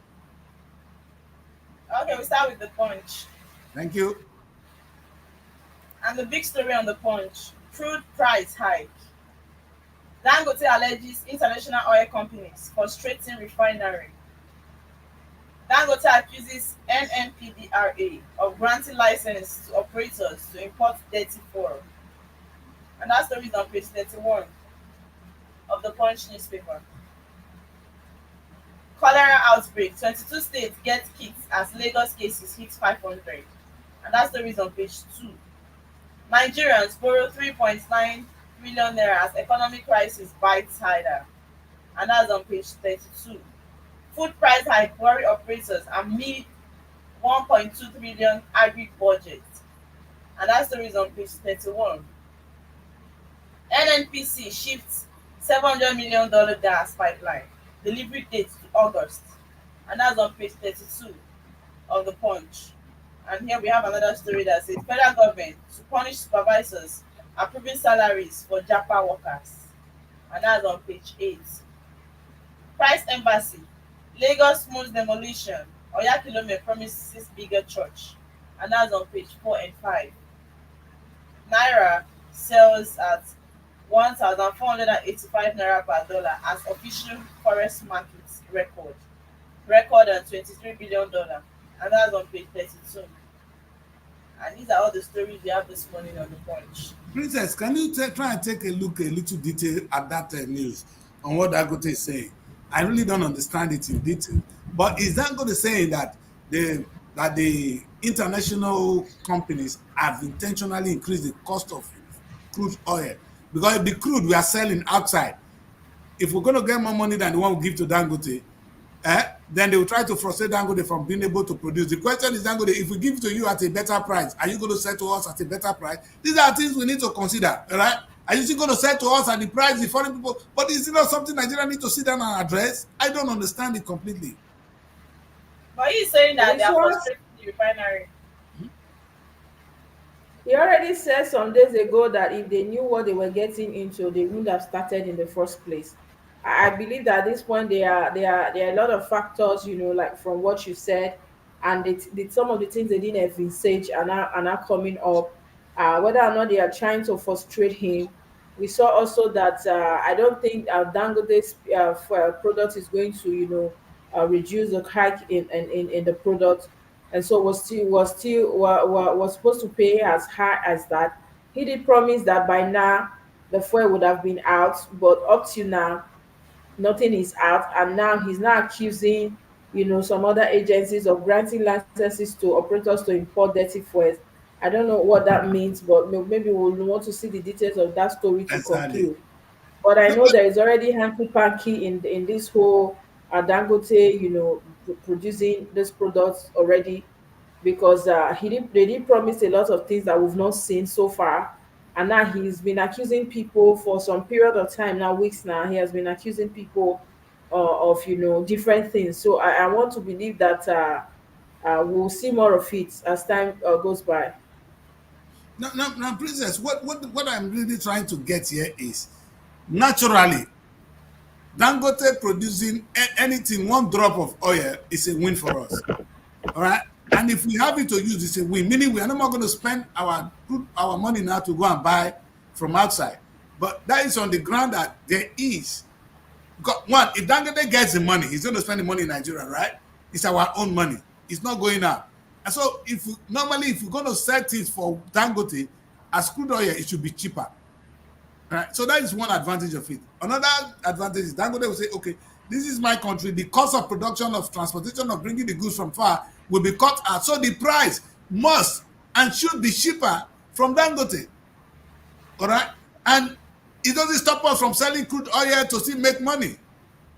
C: okay. We start with the punch.
A: Thank you.
C: And the big story on the punch: crude price hike. Dangote alleges international oil companies frustrating refinery. Dangote accuses NNPDRA of granting license to operators to import dirty fuel. And that story is on page 31 of the Punch newspaper. Cholera outbreak. 22 states get kits as Lagos cases hit 500. And that story is on page 2. Nigerians borrow 3.9 trillion naira as economic crisis bites harder. And that's on page 32. Food price hike worry operators amid 1.2 trillion agri budget. And that story is on page 31. NNPC shifts $700 million gas pipeline. Delivery date to August. And that's on page 32 of the Punch. And here we have another story that says federal government to punish supervisors approving salaries for JAPA workers. And that's on page 8. Price Embassy. Lagos moves demolition. Oyakilome promises bigger church. And that's on page 4 and 5. Naira sells at 1,485 naira per dollar as official forest market record. Record at $23 billion. And that's on page 32. And these are all the stories we have this morning on the Punch.
A: Princess, can you try and take a look, a little detail at that news on what Dangote is saying? I really don't understand it in detail. But is Dangote saying that the international companies have intentionally increased the cost of crude oil? Because the crude we are selling outside, if we're going to get more money than the one we give to Dangote, then they will try to frustrate Dangote from being able to produce. The question is, Dangote, if we give to you at a better price, are you going to sell to us at a better price? These are things we need to consider, all right? Are you still going to sell to us at the price the foreign people? But is it not something Nigeria need to sit down and address? I don't understand it completely.
C: But he's saying that they
B: This
C: are
B: was
C: frustrating the refinery.
B: He already said some days ago that if they knew what they were getting into, they wouldn't have started in the first place. I believe that at this point there are a lot of factors, like from what you said, and some of the things they didn't envisage are now coming up. Whether or not they are trying to frustrate him. We saw also that I don't think Dangote's product is going to reduce the hike in the product, and so was supposed to pay as high as that. he did promise that by now the fuel would have been out, but up to now nothing is out, and now he's now accusing, some other agencies of granting licenses to operators to import dirty fuels. I don't know what that means, but maybe we'll want to see the details of that story to
A: Exactly.
B: conclude. But I
A: No,
B: know there is already hanky panky in this whole Dangote, producing these products already, because they did promise a lot of things that we've not seen so far, and now he's been accusing people for some period of time now, weeks now. He has been accusing people of different things. So I want to believe that we'll see more of it as time goes by.
A: no, Princess, what I'm really trying to get here is naturally Dangote producing anything, one drop of oil is a win for us. All right. And if we have it to use, it's a win, meaning we are not more going to spend our money now to go and buy from outside. But that is on the ground that there is. One, if Dangote gets the money, he's going to spend the money in Nigeria, right? It's our own money. It's not going out. And so normally if we're going to sell things for Dangote as crude oil, it should be cheaper. Right? So that is one advantage of it. Another advantage is Dangote will say, okay, this is my country. The cost of production, of transportation, of bringing the goods from far will be cut out. So the price must and should be cheaper from Dangote. All right. And it doesn't stop us from selling crude oil to still make money.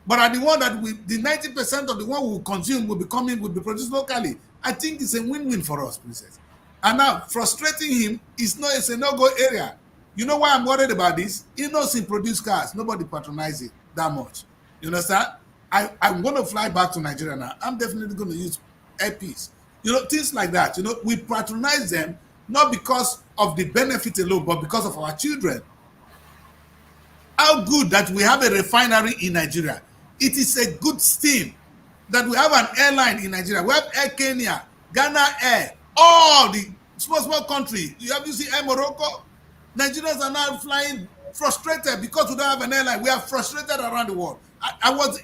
A: But at the one that the 90% of the one we will consume will be produced locally. I think it's a win-win for us, Princess. And now frustrating him it's a no-go area. You know why I'm worried about this? He knows he produce cars. Nobody patronize it that much. You understand? I'm going to fly back to Nigeria now. I'm definitely going to use airpiece. Things like that. We patronize them not because of the benefit alone, but because of our children. How good that we have a refinery in Nigeria. It is a good thing that we have an airline in Nigeria. We have Air Kenya, Ghana Air, all the small country. You see Air Morocco? Nigerians are now flying frustrated because we don't have an airline. We are frustrated around the world.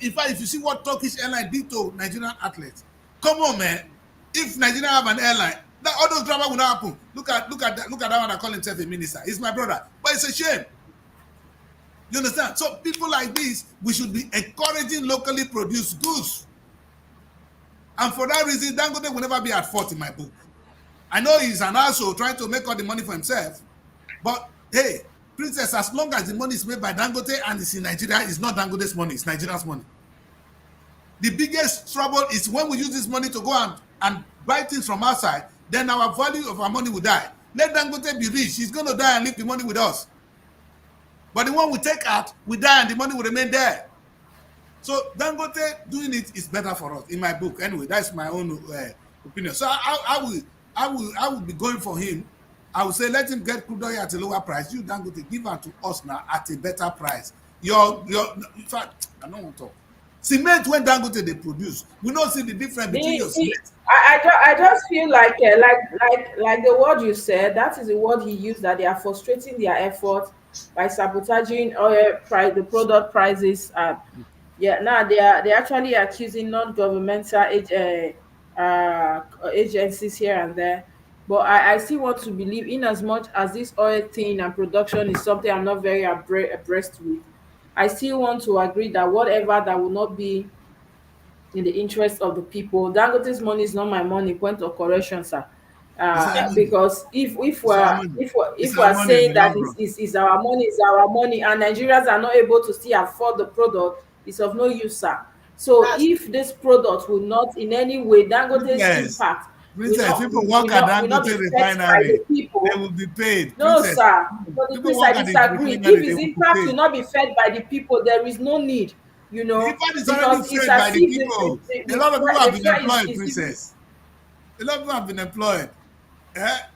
A: In fact, if you see what Turkish airline did to Nigerian athletes, come on, man. If Nigeria have an airline, all those drama will not happen. Look at that one that call himself a minister. He's my brother. But it's a shame. You understand? So people like this, we should be encouraging locally produced goods. And for that reason, Dangote will never be at fault in my book. I know he's an asshole trying to make all the money for himself. But hey, Princess, as long as the money is made by Dangote and it's in Nigeria, it's not Dangote's money, it's Nigeria's money. The biggest trouble is when we use this money to go and buy things from outside, then our value of our money will die. Let Dangote be rich. He's going to die and leave the money with us. But the one we take out, we die and the money will remain there. So Dangote doing it is better for us, in my book. Anyway, that's my own opinion. So I will be going for him. I will say let him get crude oil at a lower price. You Dangote give it to us now at a better price. In fact, I don't want to talk. Cement when Dangote they produce, we don't see the difference between your cement.
B: I just feel like the word you said, that is the word he used, that they are frustrating their effort by sabotaging oil price, the product prices. Yeah, now they're actually accusing non-governmental agencies here and there. But I still want to believe, in as much as this oil thing and production is something I'm not very abreast with, I still want to agree that whatever that will not be in the interest of the people. Dangote's money is not my money. Point of correction, sir.
A: It's our money.
B: Because if
A: It's our
B: we're
A: money. It's
B: if
A: our
B: we're
A: money in
B: saying
A: the
B: that
A: long run.
B: is our money, and Nigerians are not able to still afford the product, it's of no use, sir. So
C: That's
B: if this product will not in any way, Dangote's
A: Princess,
B: impact
A: Princess, people work at
B: will not be
A: Dangote
B: felt by the
A: refinery. They
B: people.
A: will be paid.
B: No,
A: Princess,
B: sir. For the
A: people
B: place, I
A: work at the
B: disagree. If
A: refinery, they
B: his
A: will be
B: impact will
A: paid.
B: not be felt by the people, there is no need,
A: The impact is already
B: because it's
A: felt
B: as
A: by the
B: if
A: people. A lot of people have
B: the
A: been
B: fry
A: employed,
B: is even.
A: Princess. A lot of people have been employed.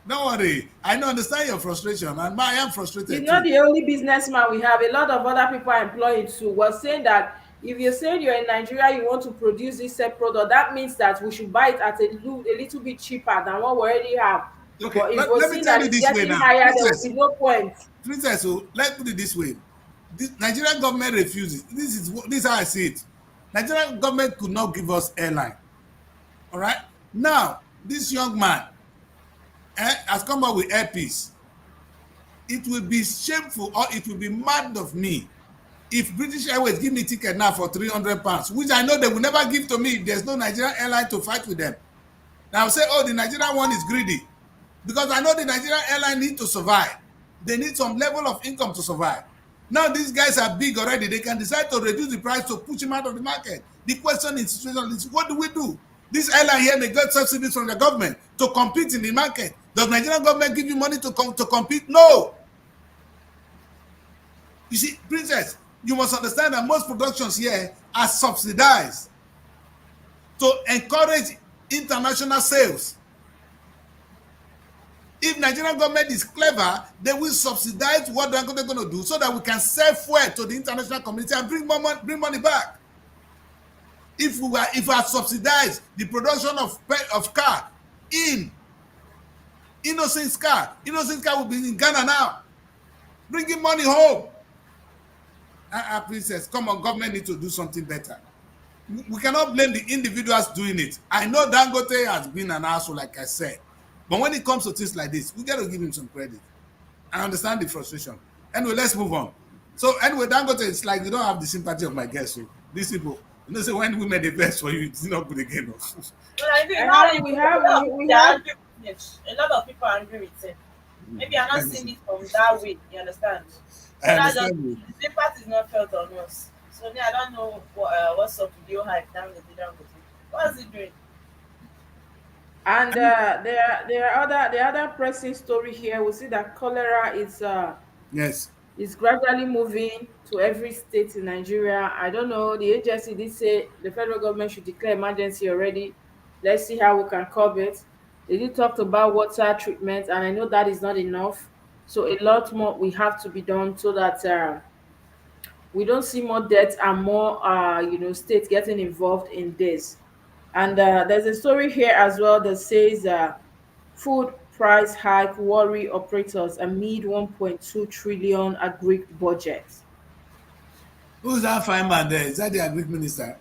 A: Don't worry. I know, understand your frustration, and I am
B: He's
A: frustrated
B: not
A: too.
B: the only businessman we have. A lot of other people are employed too. We're saying that if you're saying you're in Nigeria, you want to produce this said product, that means that we should buy it at a little bit cheaper than what we already have.
A: Okay,
B: But if we're
A: let me
B: seeing
A: tell
B: that
A: you
B: it's
A: this way
B: getting
A: now,
B: higher, there will
A: Princess.
B: be no point.
A: Princess, so let's put it this way. Nigerian government refuses. This is how I see it. Nigerian government could not give us airline. All right. Now, this young man has come up with airpiece. It will be shameful or it will be mad of me if British Airways give me ticket now for £300, which I know they will never give to me if there's no Nigerian airline to fight with them. Now I'll say, oh, the Nigerian one is greedy. Because I know the Nigerian airline need to survive. They need some level of income to survive. Now these guys are big already. They can decide to reduce the price to push him out of the market. The question is, what do we do? This airline here may get subsidies from the government to compete in the market. Does Nigerian government give you money to compete? No. You see, Princess, you must understand that most productions here are subsidized to encourage international sales. If Nigerian government is clever, they will subsidize what they're going to do so that we can sell fuel to the international community and bring money back. If we are subsidized the production of car in Innocent's car will be in Ghana now, bringing money home. Princess, come on, government need to do something better. We cannot blame the individuals doing it. I know Dangote has been an asshole, like I said, but when it comes to things like this, we got to give him some credit. I understand the frustration. Anyway, let's move on. So anyway, Dangote, it's like you don't have the sympathy of my guests. So these people, say when we made the best for you, it's not good again.
C: But I think
B: We have
C: a lot of people are angry with him. Maybe I'm not seeing it from that way. You understand? So
A: I
C: that's just
A: understand you.
C: the impact is not felt on us. So yeah, I don't know what's up with your hype down with the What's he doing?
B: And the other pressing story here, we see that cholera
A: Yes.
B: is gradually moving to every state in Nigeria. I don't know. The agency did say the federal government should declare emergency already. Let's see how we can curb it. They did talk about water treatment, and I know that is not enough. So a lot more we have to be done so that we don't see more deaths and more states getting involved in this. And there's a story here as well that says food price hike worry operators amid 1.2 trillion agri budget.
A: Who's that fine man there? Is that the agri minister?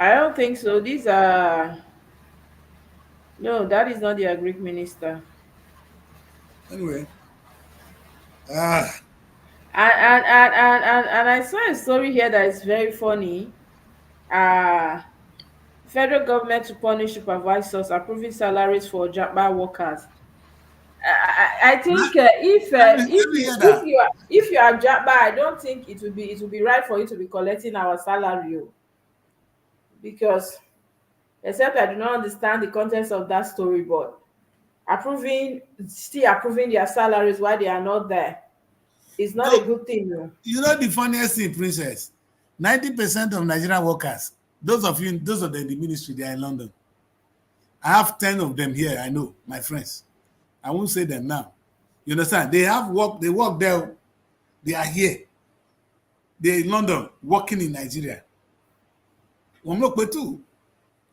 B: I don't think so. These are no, that is not the agri minister.
A: Anyway. Ah.
B: And I saw a story here that is very funny. Uh Federal government to punish supervisors approving salaries for Japa workers. I think
A: Let me hear that.
B: if you are Japa, I don't think it will be right for you to be collecting our salary, because except I do not understand the contents of that story, but still approving their salaries while they are not there is not a
A: No,
B: good thing.
A: you know the funniest thing, Princess? 90% of Nigerian workers, those of them in the ministry, they are in London. I have 10 of them here, I know, my friends. I won't say them now. You understand? They work there, they are here. They're in London, working in Nigeria. Too.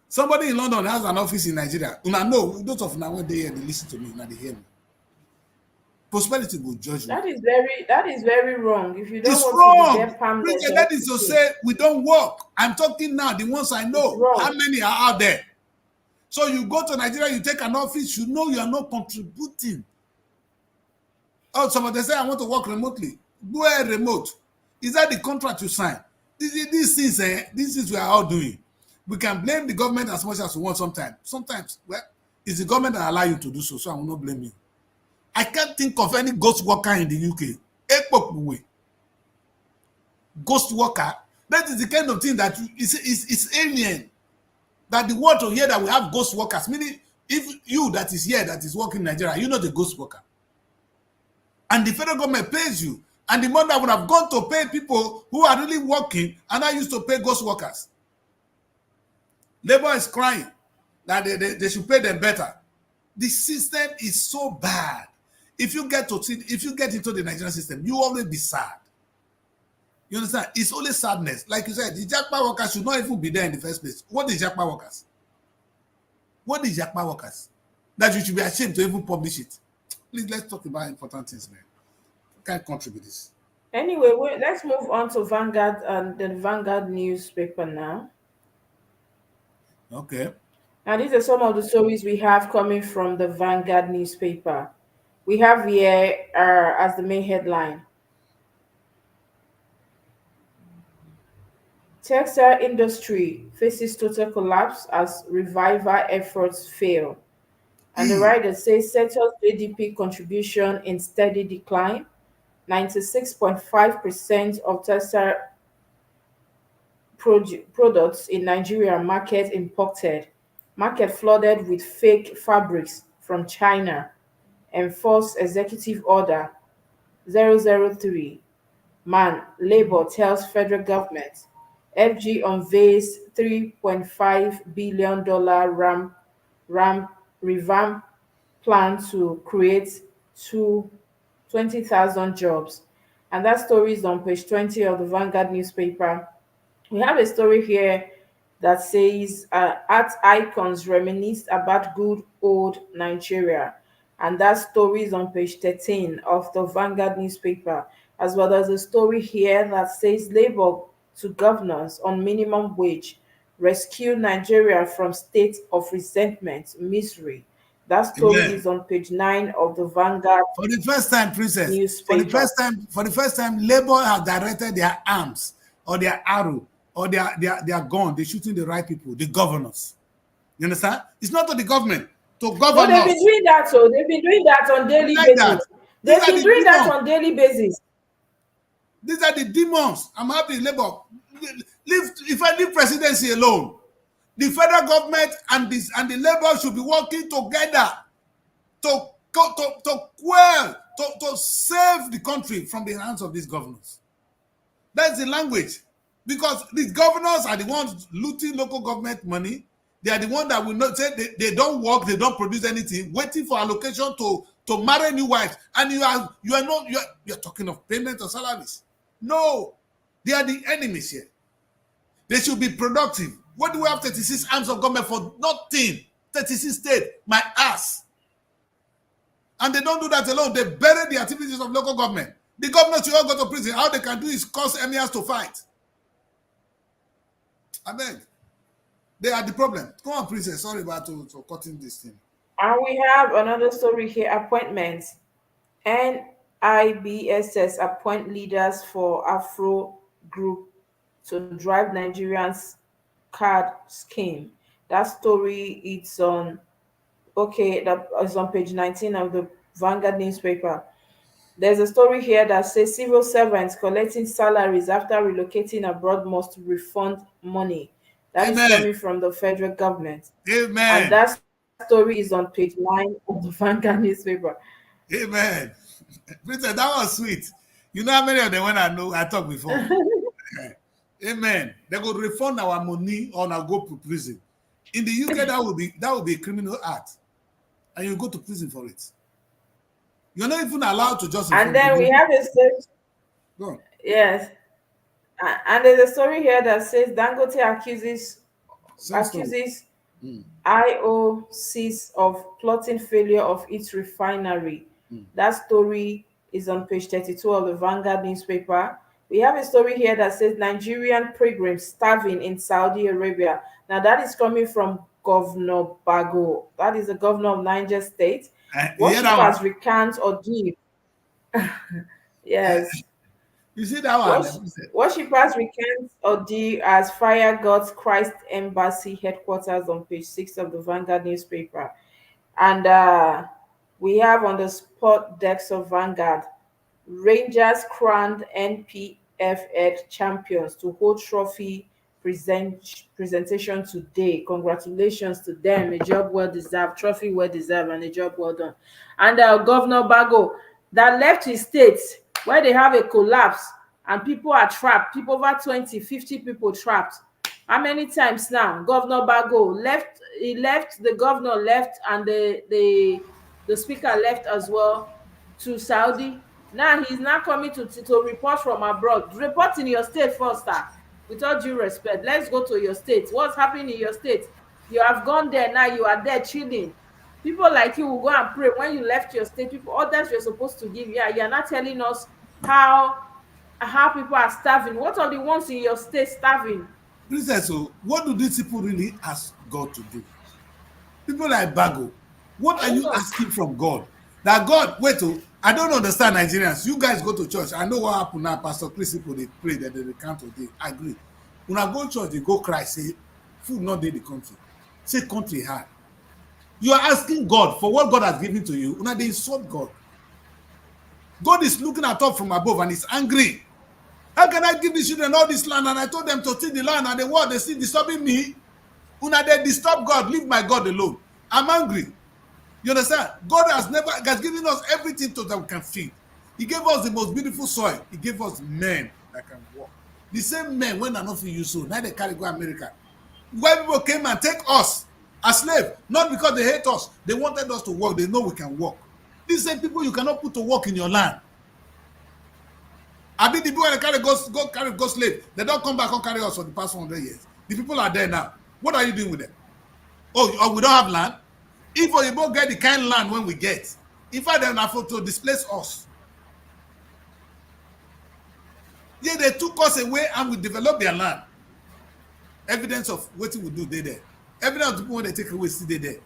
A: Somebody in London has an office in Nigeria. Una know, those of now when they hear, they listen to me, now they hear me. Prosperity will judge you.
B: That is very wrong. If you don't
A: It's
B: want to be
A: wrong.
B: there permanent,
A: Richard, that is to say we don't work. I'm talking now, the ones I
B: it's
A: know. How
B: wrong.
A: many are out there? So you go to Nigeria, you take an office, you know you are not contributing. Oh, somebody say, I want to work remotely. Go ahead remote. Is that the contract you sign? These things we are all doing. We can blame the government as much as we want sometimes. Sometimes, well, it's the government that allow you to do so, so I will not blame you. I can't think of any ghost worker in the UK. Ghost worker, that is the kind of thing that is alien. That the world to hear that we have ghost workers, meaning if you that is here that is working in Nigeria, you're not a ghost worker. And the federal government pays you. And the money that would have gone to pay people who are really working and I used to pay ghost workers. Labor is crying that they should pay them better. The system is so bad. If you get into the Nigerian system, you always be sad. You understand? It's only sadness. Like you said, the Jackpot workers should not even be there in the first place. What is Jackpot workers? What is Jackpot workers? That you should be ashamed to even publish it. Please, let's talk about important things, man. Can't contribute this.
B: Anyway, let's move on to Vanguard and the Vanguard newspaper now.
A: Okay.
B: And these are some of the stories we have coming from the Vanguard newspaper. We have here as the main headline: textile industry faces total collapse as revival efforts fail. And the
A: E.
B: writer says sector's GDP contribution in steady decline. 96.5% of textile products in Nigeria market imported. Market flooded with fake fabrics from China. Enforced Executive Order 003. Man, Labour tells federal government. FG unveils $3.5 billion ram, revamp plan to create two 20,000 jobs. And that story is on page 20 of the Vanguard newspaper. We have a story here that says art icons reminisce about good old Nigeria. And that story is on page 13 of the Vanguard newspaper. As well as a story here that says labor to governors on minimum wage rescue Nigeria from state of resentment, misery. That story
A: Amen.
B: is on page 9 of the Vanguard
A: For the first time, princess,
B: newspaper.
A: for the first time, Labour have directed their arms or their arrow or their gun. They're shooting the right people, the governors. You understand? It's not to the government, to
B: No, they've been
A: governors.
B: doing that. So they've been doing that on
A: We
B: daily
A: like that.
B: basis.
A: These
B: They've
A: are
B: been
A: the
B: doing that
A: demons.
B: on daily basis.
A: These are the demons. I'm happy, Labour. Leave, if I leave presidency alone, the federal government and the Labour should be working together to quell, to save the country from the hands of these governors. That's the language. Because these governors are the ones looting local government money. They are the ones that will not say they don't work, they don't produce anything, waiting for allocation to marry new wives. And you're talking of payment of salaries. No, they are the enemies here. They should be productive. What do we have 36 arms of government for? Nothing. 36 states, my ass. And they don't do that alone. They bury the activities of local government. The governors should all go to prison. All they can do is cause emirs to fight. I beg. They are the problem. Come on, princess. Sorry about to cutting this thing.
B: And we have another story here: appointments. NIBSS appoint leaders for Afro group to drive Nigerians card scheme. That story it's on that is on page 19 of the Vanguard newspaper. There's a story here that says civil servants collecting salaries after relocating abroad must refund money. That is
A: Amen.
B: coming from the federal government. And
A: Amen.
B: that story is on page 9 of the Vanguard newspaper.
A: Amen. Princess, that was sweet. You know how many of them when I talked before? Amen. They could refund our money or now go to prison. In the UK, that would be a criminal act. And you go to prison for it. You're not even allowed to just
B: And
A: inform
B: then we
A: them.
B: have a story,
A: Go on.
B: yes, and there's a story here that says Dangote
A: Sandstone.
B: accuses IOCs of plotting failure of its refinery. That story is on page 32 of the Vanguard newspaper. We have a story here that says Nigerian pilgrims starving in Saudi Arabia. Now that is coming from Governor Bago. That is the governor of Niger State.
A: You hear that
B: Worshippers
A: one?
B: recant or give.
A: Uh,
B: Yes.
A: you see that one? Princess?
B: Worshippers recant ordeal as fire got Christ Embassy headquarters on page 6 of the Vanguard newspaper. And we have on the sport decks of Vanguard, Rangers crowned NPFL champions to hold trophy presentation today. Congratulations to them. A job well deserved, trophy well deserved, and a job well done. And Governor Bago that left his state where they have a collapse and people are trapped, people over 20, 50 people trapped. How many times now? Governor Bago left, the governor left, and the speaker left as well to Saudi. Now he's now coming to report from abroad. Report in your state first, sir. With all due respect, let's go to your state. What's happening in your state? You have gone there, now you are there chilling. People like you will go and pray when you left your state. People, others you're supposed to give. Yeah, you're not telling us how people are starving. What are the ones in your state starving?
A: Princess, so what do these people really ask God to do? People like Bago, what
B: I
A: are
B: don't
A: you
B: know.
A: asking from God? That God, wait, oh, I don't understand Nigerians. You guys go to church. I know what happened now. Pastor Chris people they pray that they recount today. I agree. When I go church, they go cry, say, food not dey the country. Say country hard. You are asking God for what God has given to you. Una dey insult God. God is looking at up from above and he's angry. How can I give these children all this land and I told them to till the land and the world they still disturbing me? Una dey disturb God, leave my God alone. I'm angry. You understand? God has given us everything so that we can feed. He gave us the most beautiful soil. He gave us men that can work. The same men when I not fit use so now they carry go America. White people came and take us as slave, not because they hate us. They wanted us to work. They know we can work. These same people you cannot put to work in your land. I mean, the people that carry go slave, they don't come back and carry us for the past 100 years. The people are there now. What are you doing with them? Oh, we don't have land? If we both get the kind of land when we get, in fact, they're not to displace us. Yeah, they took us away and we developed their land. Evidence of what we do, they there. Evidence of the people when they take away, still they there.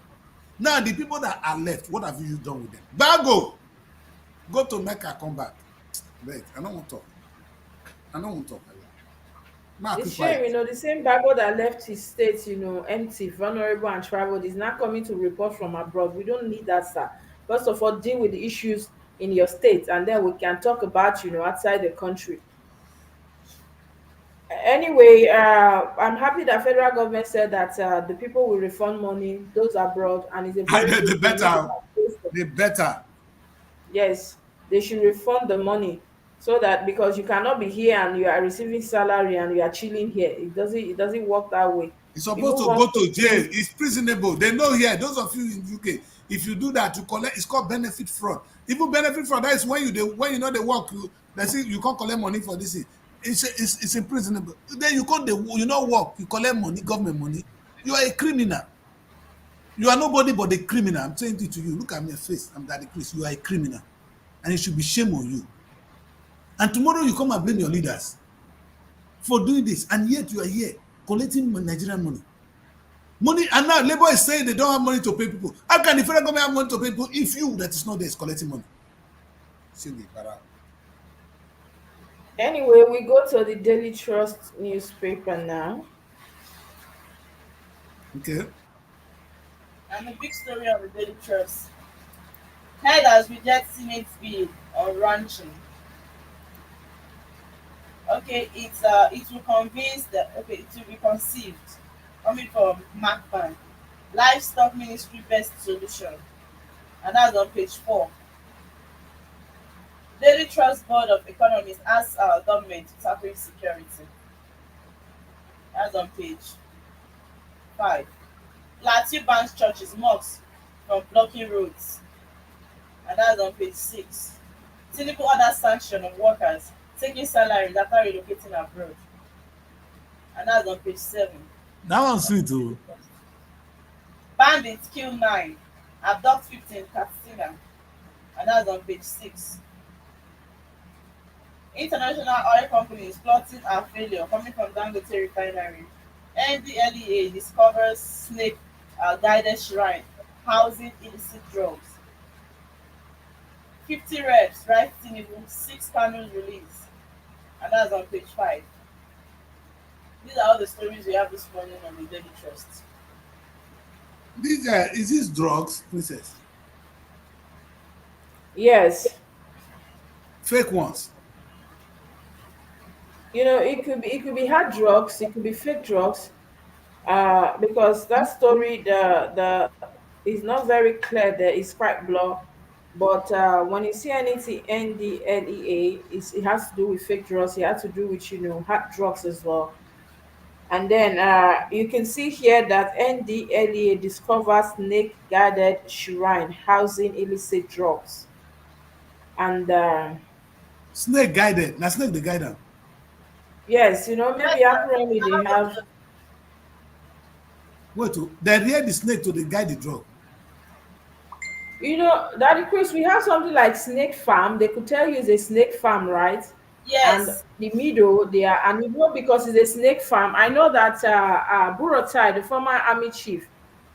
A: Now, the people that are left, what have you done with them? Bago! Go to Mecca, come back. Wait, I don't want to talk. I don't want to talk. Ma,
B: It's
A: keep
B: shame,
A: quiet.
B: the same Bible that left his state, empty, vulnerable, and traveled is not coming to report from abroad. We don't need that, sir. First of all, deal with the issues in your state, and then we can talk about, outside the country. Anyway, I'm happy that federal government said that the people will refund money, those abroad, and it's a very
A: They
B: good thing. Make it
A: better.
B: appreciate.
A: They better.
B: Yes, they should refund the money so that because you cannot be here and you are receiving salary and you are chilling here. It doesn't work that way.
A: He's
B: You
A: supposed
B: move
A: to
B: on
A: go to jail.
B: quickly.
A: It's prisonable. They know here. Those of you in UK, if you do that, you collect. It's called benefit fraud. Even benefit fraud. That is when when you know they work. They say you can't collect money for this. It's imprisonable. Then you can't. You not work. You collect money, government money. You are a criminal. You are nobody but a criminal. I'm saying it to you. Look at my face. I'm Daddy Chris. You are a criminal, and it should be shame on you. And tomorrow you come and blame your leaders for doing this, and yet you are here collecting Nigerian money. Money, and now Labour is saying they don't have money to pay people. How can the federal government have money to pay people if you that is not there is collecting money? See the para.
B: Anyway, we go to the Daily Trust newspaper now.
A: Okay.
C: And the big story of the Daily Trust. Herders reject Senate bill on ranching. Okay, it will convince that it will be conceived coming from MacBan. Livestock Ministry best solution. And that's on page 4. Daily Trust Board of Economists asks our government to tackle insecurity. That's on page 5. Plateau bans churches, mosques from blocking roads. And that's on page 6. Tinubu order sanction of workers taking salaries after relocating abroad. And that's on page 7.
A: That one's sweet too.
C: Bandits kill 9, abduct 15 Katsina. And that's on page 6. International oil companies plotting a failure coming from Dangote refinery. NDLEA discovers snake guided shrine housing illicit drugs. 50 reps write Tinubu 6 panels release. And that's on page 5. These are all the stories we have this morning on the Daily Trust.
A: This is this drugs, princess?
B: Yes,
A: Fake ones.
B: it could be hard drugs, it could be fake drugs. Because that story the is not very clear there, it's quite blur. But when you see anything NDLEA, it has to do with fake drugs, it has to do with hard drugs as well. And then you can see here that NDLEA discovers snake guarded shrine housing illicit drugs. And
A: Snake guided. Now snake the guide them.
B: yes, maybe
C: Yes,
B: apparently they have.
A: Wait, oh, they hear the snake to the guide the drug.
B: Daddy Chris, we have something like snake farm. They could tell you it's a snake farm, right? And
C: yes,
B: the middle, they are, and because it's a snake farm. I know that Buratai, the former army chief,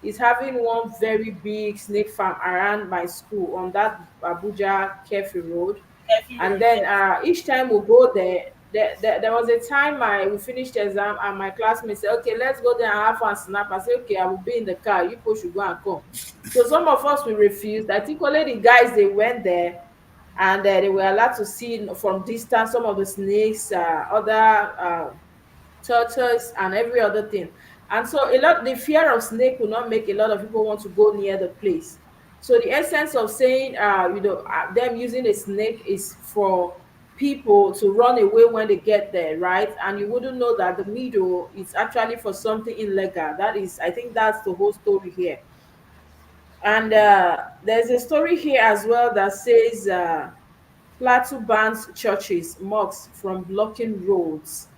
B: is having one very big snake farm around my school on that Abuja Kefi Road.
C: Curfew
B: And
C: road,
B: then
C: yes.
B: each time we go there, there was a time we finished exam and my classmates said, okay, let's go there and have fun snap. I said, okay, I will be in the car. You people should go and come. So some of us we refused. I think only the guys they went there and they were allowed to see from distance some of the snakes, other turtles and every other thing. And so a lot the fear of snake will not make a lot of people want to go near the place. So the essence of saying them using a snake is for people to run away when they get there, right? And you wouldn't know that the middle is actually for something illegal. That is, I think that's the whole story here. And there's a story here as well that says Plateau bans churches, mosques from blocking roads.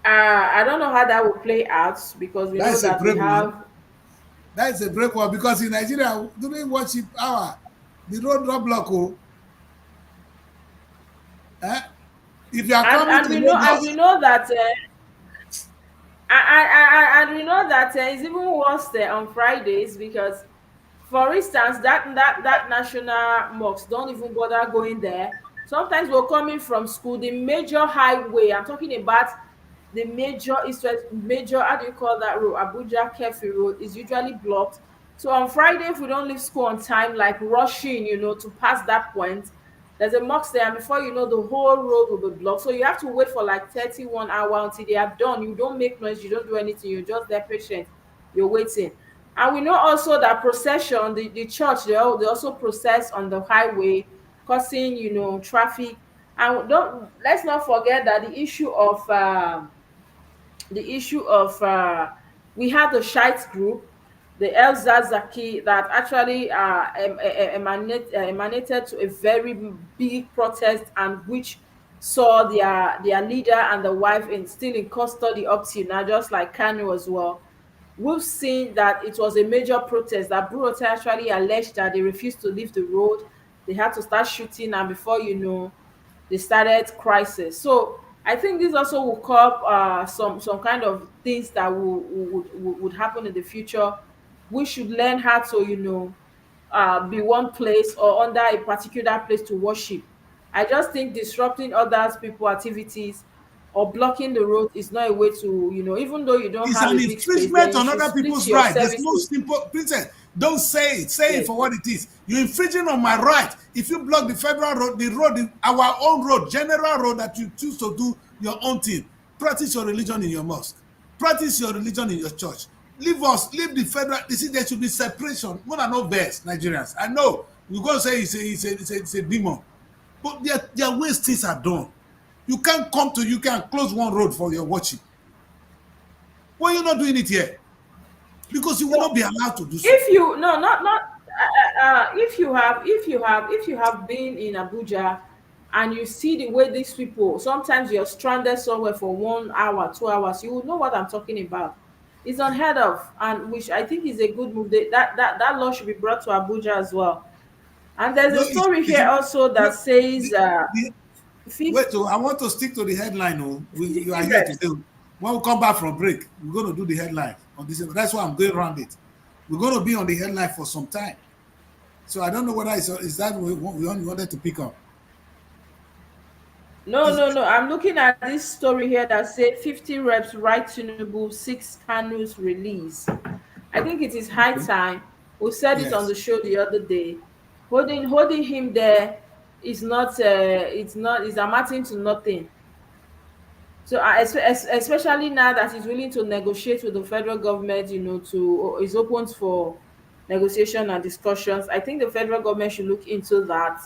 B: I don't know how that will play out because we
A: That
B: know
A: is a
B: that we
A: brave one.
B: have.
A: That is a brave one because in Nigeria, during worship hour, the road not block. Oh, eh? If you are coming
B: And
A: to
B: we know
A: Lagos,
B: that and we know that it's even worse there on Fridays because, for instance, that national mosque don't even bother going there. Sometimes we're coming from school, the major highway. I'm talking about the major east-west major. How do you call that road? Abuja Kefi Road is usually blocked. So on Friday, if we don't leave school on time, like rushing, to pass that point, there's a mosque there, and before you know, the whole road will be blocked. So you have to wait for like 31 hours until they are done. You don't make noise, you don't do anything, you're just there patient, you're waiting. And we know also that procession, the church, they also process on the highway, causing traffic. And don't let's not forget that the issue of we have the Shites group, the El Zazaki, that actually emanated to a very big protest, and which saw their leader and the wife still in custody up till now, just like Kanu as well. We've seen that it was a major protest that Burote actually alleged that they refused to leave the road. They had to start shooting, and before you know, they started crisis. So I think this also will curb some kind of things that would happen in the future. We should learn how to be one place or under a particular place to worship. I just think disrupting others people activities or blocking the road is not a way to, even though you don't
A: it's
B: have
A: an
B: a big space, then
A: infringement
B: you
A: on
B: should
A: other
B: split
A: people's
B: your
A: rights. There's no
B: services.
A: simple princess. Don't say it. Say it
B: Yes.
A: for what it is. You're infringing on my right. If you block the federal road, our own road, general road that you choose to do your own thing, practice your religion in your mosque. Practice your religion in your church. Leave us, leave the federal. You see, there should be separation. More than no verse, Nigerians. I know you're going to say it's a demon, but their ways things are done. You can't come to you can close one road for your worship. Why are you not doing it here? Because you will not be allowed to do so.
B: If you no not if you have been in Abuja and you see the way these people, sometimes you're stranded somewhere for 1 hour 2 hours, you will know what I'm talking about. It's unheard of, and which I think is a good move. That law should be brought to Abuja as well. And there's
A: No,
B: a story
A: it's
B: here also that
A: the,
B: says
A: the, wait.
B: 50
A: Oh, I want to stick to the headline. Oh, you are here
B: reps.
A: today. When we come back from break, we're going to do the headline on this. That's why I'm going around it. We're going to be on the headline for some time. So I don't know whether is that we only wanted to pick up.
B: No,
A: Is
B: no, no. I'm looking at this story here that said 50 reps right Tinubu, six Kanu's release. I think it is high
A: okay.
B: time. We said it on
A: Yes.
B: the show the other day. Holding him there is not is amounting to nothing. So especially now that he's willing to negotiate with the federal government, to is open for negotiation and discussions. I think the federal government should look into that.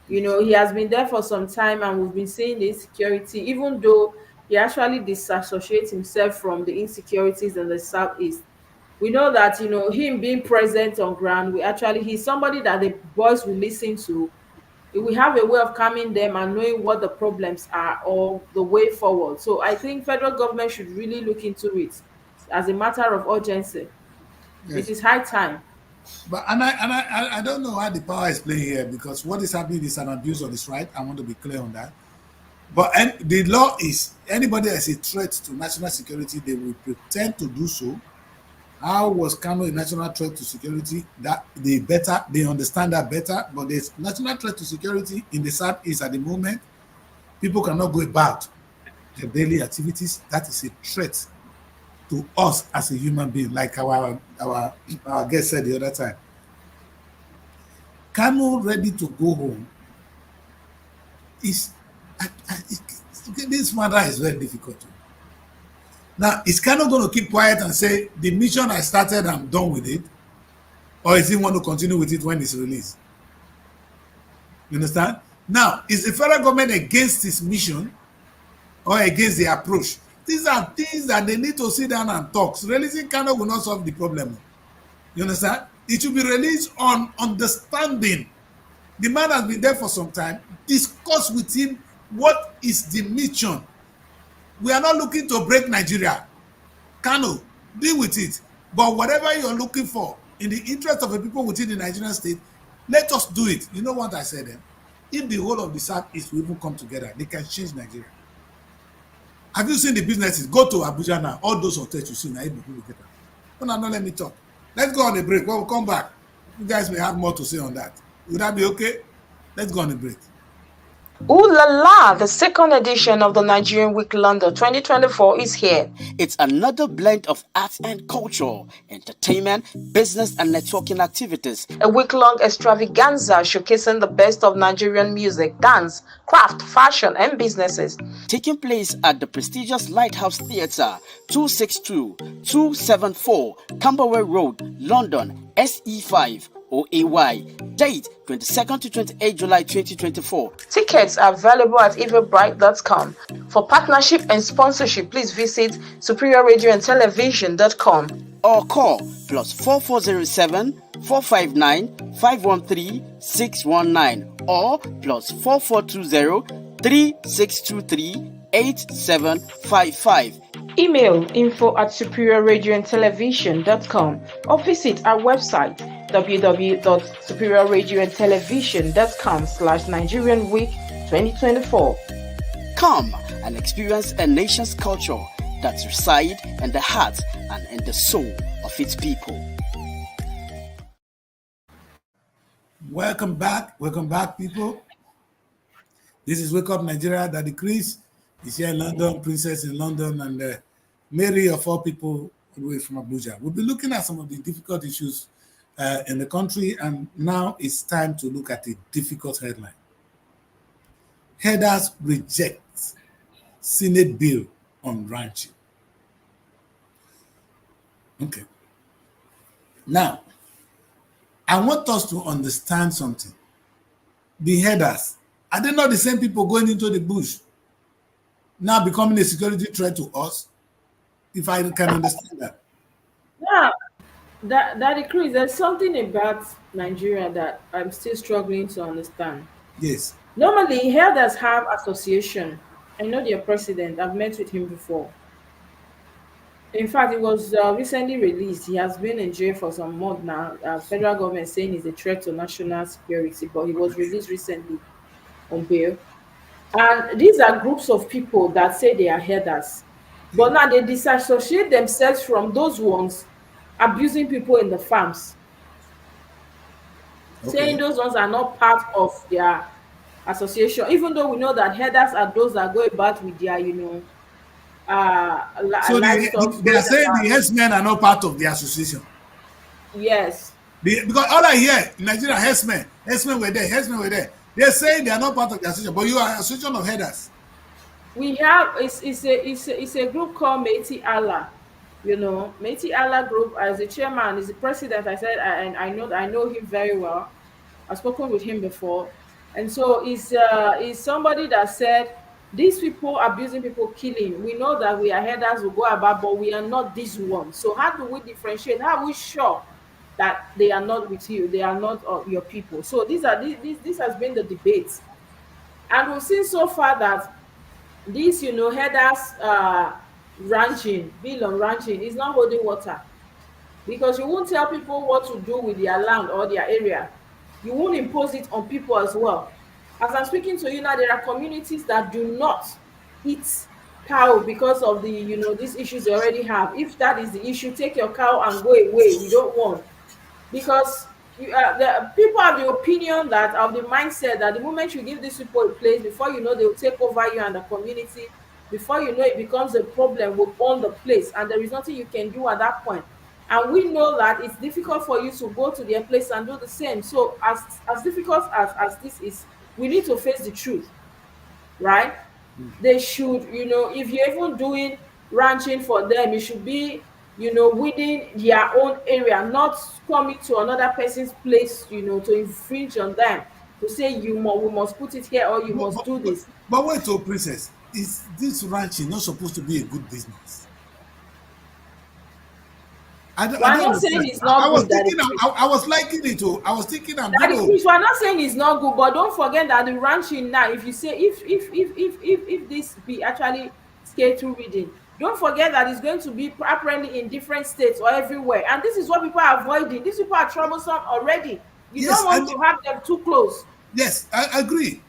B: He has been there for some time, and we've been seeing the insecurity, even though he actually disassociates himself from the insecurities in the southeast. We know that him being present on ground, he's somebody that the boys will listen to. We have a way of calming them and knowing what the problems are or the way forward. So I think federal government should really look into it as a matter of urgency. It
A: Yes.
B: is high time.
A: But I don't know how the power is playing here because what is happening is an abuse of this right. I want to be clear on that. But the law is anybody that is a threat to national security, they will pretend to do so How was Kano a national threat to security? That they understand that better, but there's national threat to security in the southeast at the moment. People cannot go about their daily activities. That is a threat to us as a human being, like our guest said the other time. Kano ready to go home is this matter is very difficult. Now, is Kano going to keep quiet and say the mission I started, I'm done with it, or is he want to continue with it when it's released? You understand? Now, is the federal government against his mission or against the approach? These are things that they need to sit down and talk. So releasing Kano will not solve the problem. You understand? It should be released on understanding. The man has been there for some time. Discuss with him what is the mission. We are not looking to break Nigeria. Kano, deal with it. But whatever you're looking for, in the interest of the people within the Nigerian state, let us do it. You know what I said then? If the whole of the Southeast will even come together, they can change Nigeria. Have you seen the businesses? Go to Abuja now. All those hotels you see now, people will get them. No, no, let me talk. Let's go on a break. When we come back, you guys may have more to say on that. Would that be okay? Let's go on a break.
B: Ooh la la! The second edition of the Nigerian Week London 2024 is here.
D: It's another blend of arts and culture, entertainment, business, and networking activities.
B: A week-long extravaganza showcasing the best of Nigerian music, dance, craft, fashion, and businesses.
D: Taking place at the prestigious Lighthouse Theatre, 262 274 Camberwell Road, London, SE5. OAY. Date 22nd to 28 July 2024.
B: Tickets are available at everbright.com. For partnership and sponsorship, please visit superiorradioandtelevision.com
D: or call +4407 459 513 619 or +4420 3623 8755.
B: Email info@superiorradioandtelevision.com or visit our website www.superiorradioandtelevision.com/Nigerian Week 2024.
D: Come and experience a nation's culture that resides in the heart and in the soul of its people.
A: Welcome back, people. This is Wake Up Nigeria. Daddy Chris is here in London, Princess in London, and Mary of all people away from Abuja. We'll be looking at some of the difficult issues in the country, and now it's time to look at a difficult headline. Headers reject Senate bill on ranching. Okay. Now, I want us to understand something. The headers, are they not the same people going into the bush now becoming a security threat to us? If I can understand that.
B: Yeah, that Chris, there's something about Nigeria that I'm still struggling to understand.
A: Yes.
B: Normally, herders have association. I know their president. I've met with him before. In fact, it was recently released. He has been in jail for some months now. Federal government saying he's a threat to national security, but he was released recently on bail. And these are groups of people that say they are herders, but now they disassociate themselves from those ones abusing people in the farms, saying those ones are not part of their association, even though we know that herders are those that go about with their,
A: so
B: livestock.
A: they are saying the herdsmen are not part of the association.
B: Yes.
A: Because all I hear in Nigeria, herdsmen were there. They're saying they are not part of the association, but you are an association of herders.
B: We have it's a group called Métis Allah. Métis Allah group, as the chairman, is the president. I said, and I know him very well. I've spoken with him before, and so he's somebody that said these people abusing people, killing. We know that we are herders who go about, but we are not these ones. So how do we differentiate? How are we sure that they are not with you? They are not your people. So this has been the debate, and we've seen so far that this, herders ranching, bill on ranching is not holding water, because you won't tell people what to do with their land or their area. You won't impose it on people as well. As I'm speaking to you now, there are communities that do not eat cow because of the these issues they already have. If that is the issue, take your cow and go away. We don't want, because the people have the opinion, that of the mindset, that the moment you give these people a place, before you know, they will take over you and the community. Before you know, it becomes a problem, will own the place, and there is nothing you can do at that point. And we know that it's difficult for you to go to their place and do the same. So as difficult as this is, we need to face the truth, right? They should, if you're even doing ranching for them, it should be, within their own area, not coming to another person's place, to infringe on them, to say we must put it here, or you
A: But,
B: must
A: but,
B: do
A: but,
B: this.
A: but wait, oh, princess, is this ranching not supposed to be a good business? I
B: We're
A: don't
B: not
A: understand.
B: saying it's
A: I
B: not
A: was
B: good, that
A: thinking,
B: it is.
A: I was liking it. Oh, I was thinking I'm
B: That
A: going
B: is,
A: to.
B: Chris, we're not saying it's not good, but don't forget that the ranching now, if you say, if this be actually schedule reading, don't forget that it's going to be apparently in different states or everywhere. And this is what people are avoiding. These people are troublesome already. You don't
A: Yes,
B: want
A: and
B: to have them too close.
A: yes, I agree.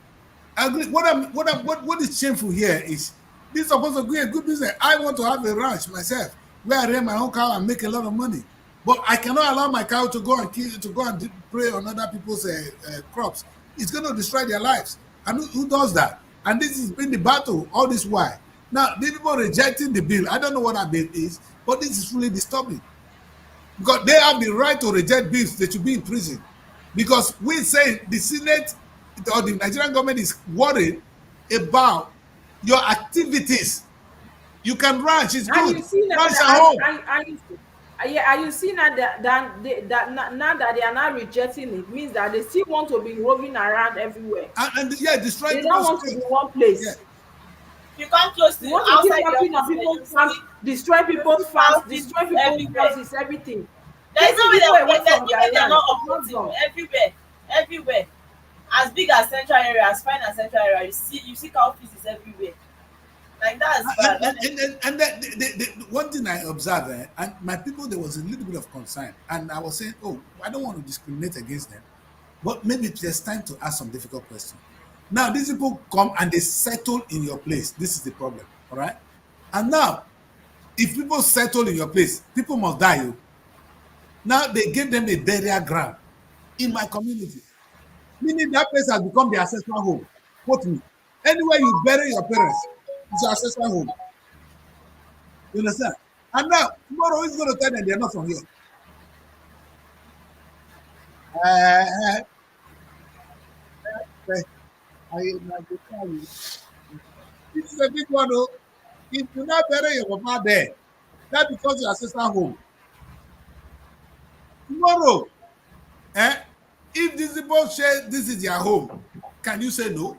A: I agree. What is shameful here is this is supposed to be a good business. I want to have a ranch myself where I rear my own cow and make a lot of money. But I cannot allow my cow to go and kill, to go and prey on other people's crops. It's going to destroy their lives. And who does that? And this has been the battle all this while. Now, the people rejecting the bill, I don't know what that bill is, but this is really disturbing because they have the right to reject bills. They should be in prison because we say the Senate or the Nigerian government is worried about your activities. You can ranch, it's
B: And
A: good.
B: you see now
A: Ranch at
B: that,
A: home.
B: and you see, yeah, and you see now now that they are now rejecting it, means that they still want to be roving around everywhere.
A: And yeah, destroy
B: They don't
A: people's
B: want to be
A: crops.
B: one
A: Yeah.
B: place.
C: If you come close
B: You
C: to
B: want to keep
C: outside the
B: working on
C: office here,
B: people's farms, destroy
C: you
B: people's
C: see
B: farms,
C: foul
B: destroy
C: things
B: people's
C: everywhere.
B: houses, everything.
C: There's no
B: Taking
C: way
B: people away
C: there's
B: from
C: no way
B: their
C: they're
B: land.
C: not
B: It's not
C: operating
B: done.
C: everywhere, everywhere. As big as central area, as fine as central area, you see cow feces everywhere. Like that's
A: And,
C: bad.
A: and,
C: Honestly.
A: and the one thing I observed, and my people, there was a little bit of concern. And I was saying, oh, I don't want to discriminate against them. But maybe there's time to ask some difficult questions. Now, these people come and they settle in your place. This is the problem. All right. And now, if people settle in your place, people must die. Oh. Now they gave them a burial ground in my community, meaning that place has become the ancestral home. Quote me. Anywhere you bury your parents, it's your ancestral home. You understand? And now tomorrow is going to tell them they're not from here. Uh, I tell you, this is a big one. Oh. If you not bury your papa there, that becomes your ancestral home. Tomorrow, eh? If these people share this is their home, can you say no?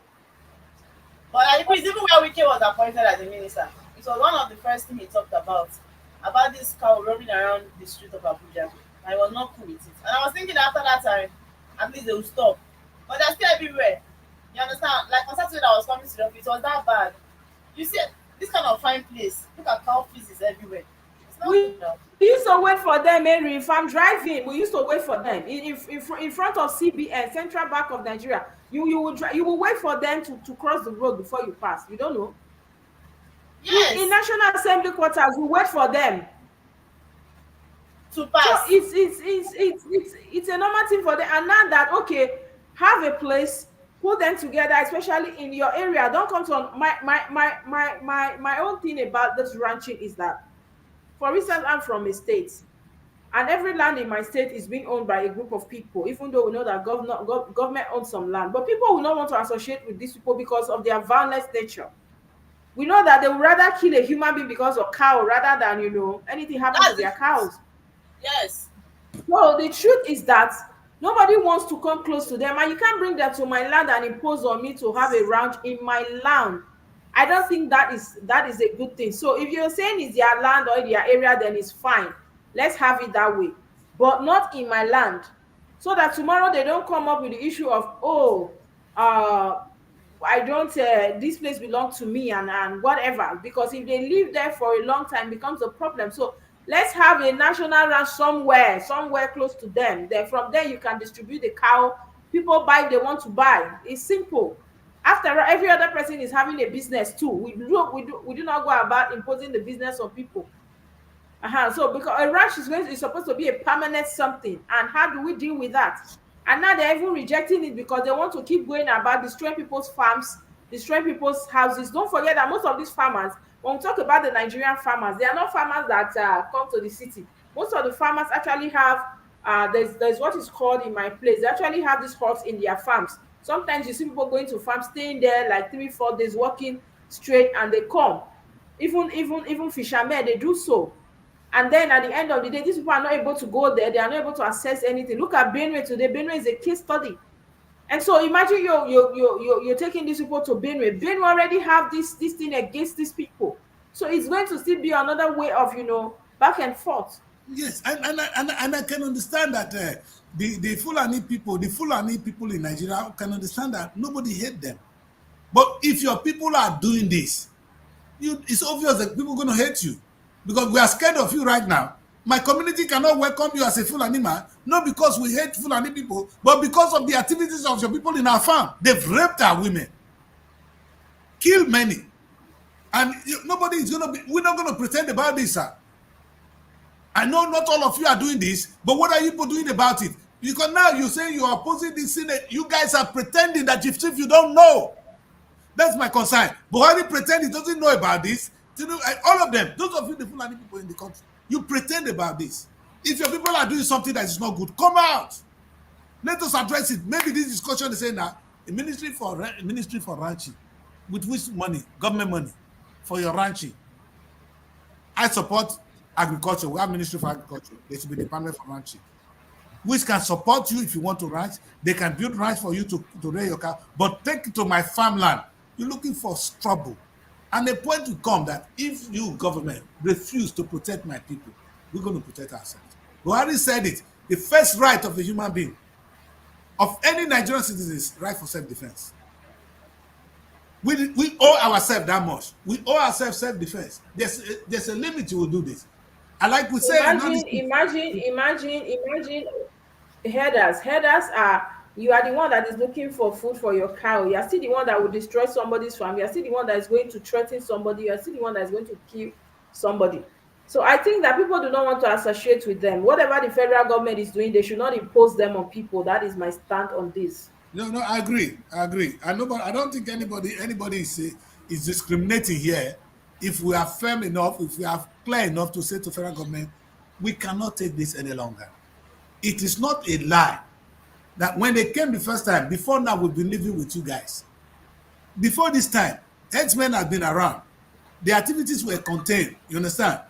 C: But like, even when Wike was appointed as a minister, it was one of the first things he talked about this cow roaming around the street of Abuja. I was not cool with it. And I was thinking after that time, at least they will stop. But they're still everywhere. You understand? Like on Saturday I was coming to the office, it was that bad. You see, this kind of fine place, look at cow feces everywhere. It's not
B: We
C: good now.
B: used to wait for them, Mary. If I'm driving, we used to wait for them in front of CBN, Central Bank of Nigeria. You will wait for them to cross the road before you pass. You don't know. In
C: Yes,
B: National Assembly quarters, we wait for them.
C: to
B: So
C: pass.
B: it's a normal thing for them. And now that, okay, have a place, put them together, especially in your area. Don't come to my own thing about this ranching is that, for instance, I'm from a state, and every land in my state is being owned by a group of people, even though we know that government owns some land. But people will not want to associate with these people because of their violent nature. We know that they would rather kill a human being because of cow rather than, anything happen to
C: That's the
B: their
C: truth.
B: cows.
C: Yes.
B: So the truth is that nobody wants to come close to them, and you can't bring them to my land and impose on me to have a ranch in my land. I don't think that is a good thing. So if you're saying it's their land or their area, then it's fine. Let's have it that way, but not in my land. So that tomorrow they don't come up with the issue of, oh, uh I don't this place belongs to me, and whatever, because if they live there for a long time, becomes a problem. So let's have a national ranch somewhere close to them. Then from there you can distribute the cow. People buy if they want to buy. It's simple. After all, every other person is having a business too. We do not go about imposing the business on people. So because a ranch is supposed to be a permanent something, and how do we deal with that? And now they're even rejecting it because they want to keep going about destroying people's farms, destroying people's houses. Don't forget that most of these farmers, when we talk about the Nigerian farmers, they are not farmers that come to the city. Most of the farmers actually have there's what is called in my place. They actually have these huts in their farms. Sometimes you see people going to farm, staying there like 3 4 days, working straight, and they come. Even fishermen, they do so. And then at the end of the day, these people are not able to go there. They are not able to assess anything. Look at Benue today. Benue is a case study. And so imagine you're taking these people to Benue. Benue already have this thing against these people. So it's going to still be another way of, back and forth.
A: Yes, and I can understand that the Fulani people in Nigeria can understand that nobody hate them. But if your people are doing this, it's obvious that people are going to hate you because we are scared of you right now. My community cannot welcome you as a Fulani man, not because we hate Fulani people, but because of the activities of your people in our farm. They've raped our women, killed many, and nobody is going to be. We're not going to pretend about this, sir. I know not all of you are doing this, but what are you people doing about it? Because now you say you are opposing the Senate. You guys are pretending that if you don't know. That's my concern. Buhari pretend he doesn't know about this. All of them, those of you, the Fulani people in the country, you pretend about this. If your people are doing something that is not good, come out. Let us address it. Maybe this discussion is saying now, a ministry for ranching. With which money? Government money for your ranching. I support agriculture. We have Ministry for Agriculture. There should be Department for Ranching, which can support you if you want to ranch. They can build ranch for you to raise your cow, but take it to my farmland. You're looking for trouble. And the point will come that if you, government, refuse to protect my people, we're going to protect ourselves. Buhari said it. The first right of a human being, of any Nigerian citizen, is right for self-defense. We owe ourselves that much. We owe ourselves self-defense. There's a limit you will do this. And like we say,
B: Imagine herders are, you are the one that is looking for food for your cow. You are still the one that will destroy somebody's farm. You are still the one that is going to threaten somebody. You are still the one that is going to kill somebody. So I think that people do not want to associate with them. Whatever the federal government is doing, they should not impose them on people. That is my stand on this.
A: No, I agree. I don't think anybody is discriminating here. If we are firm enough, if we are clear enough to say to federal government, we cannot take this any longer. It is not a lie that when they came the first time, before now we've been living with you guys. Before this time, headsmen have been around. The activities were contained. You understand?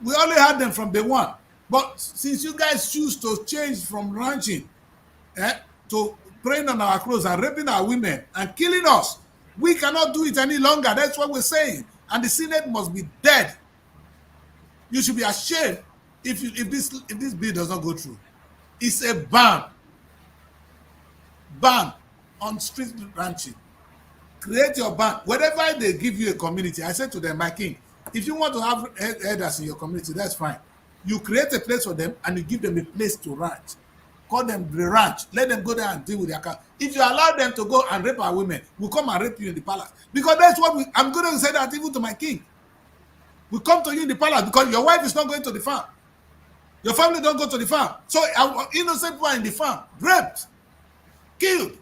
A: We only had them from day one. But since you guys choose to change from ranching to preying on our clothes and raping our women and killing us, we cannot do it any longer. That's what we're saying. And the Senate must be dead. You should be ashamed if this bill does not go through. It's a ban on street ranching. Create your ban. Whenever they give you a community, I said to them, my king, if you want to have herders in your community, that's fine. You create a place for them and you give them a place to ranch. Call them the ranch. Let them go there and deal with their cow. If you allow them to go and rape our women, we'll come and rape you in the palace. Because that's what I'm going to say that even to my king. We come to you in the palace because your wife is not going to the farm. Your family don't go to the farm. So our innocent people are in the farm, raped, killed.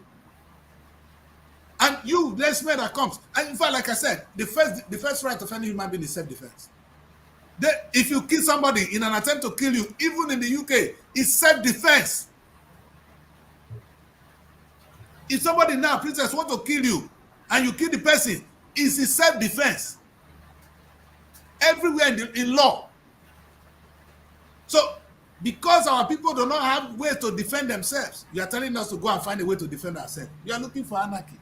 A: And you, the man that comes. And in fact, like I said, the first right of any human being is self-defense. If you kill somebody in an attempt to kill you, even in the UK, it's self-defense. If somebody now, princess, want to kill you, and you kill the person, it's self-defense. Everywhere in law. So, because our people do not have ways to defend themselves, you are telling us to go and find a way to defend ourselves. You are looking for anarchy.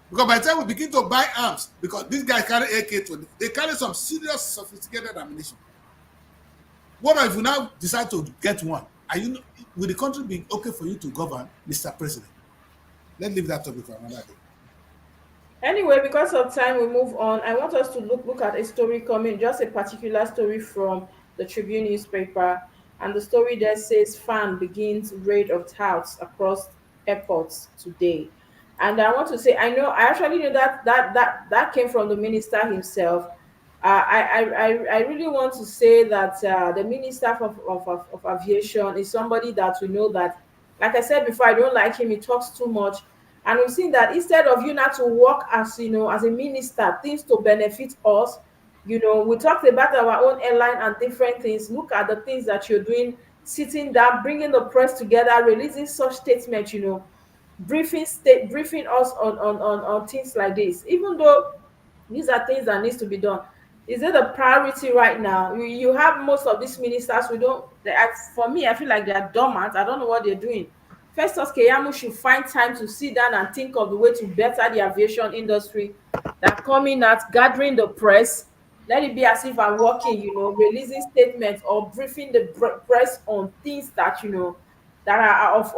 A: Because by the time we begin to buy arms, because these guys carry AK-20, they carry some serious, sophisticated ammunition. What if you now decide to get one? Will the country be okay for you to govern, Mr. President? Let's leave that topic for another day.
B: Anyway, because of time, we move on. I want us to look at a story coming, just a particular story from the Tribune newspaper. And the story there says, fan begins raid of touts across airports today. And I want to say, I actually know that came from the minister himself. I really want to say that the minister of aviation is somebody that we know that, like I said before, I don't like him. He talks too much, and we've seen that instead of you not to work as as a minister, things to benefit us. We talked about our own airline and different things. Look at the things that you're doing, sitting down, bringing the press together, releasing such statements. Briefing us on things like this, even though these are things that needs to be done. Is it a priority right now? You have most of these ministers, we don't for me, I feel like they are dormant. I don't know what they're doing. Festus Keyamu should find time to sit down and think of the way to better the aviation industry. That coming out, gathering the press, let it be as if I'm working, releasing statements or briefing the press on things that are of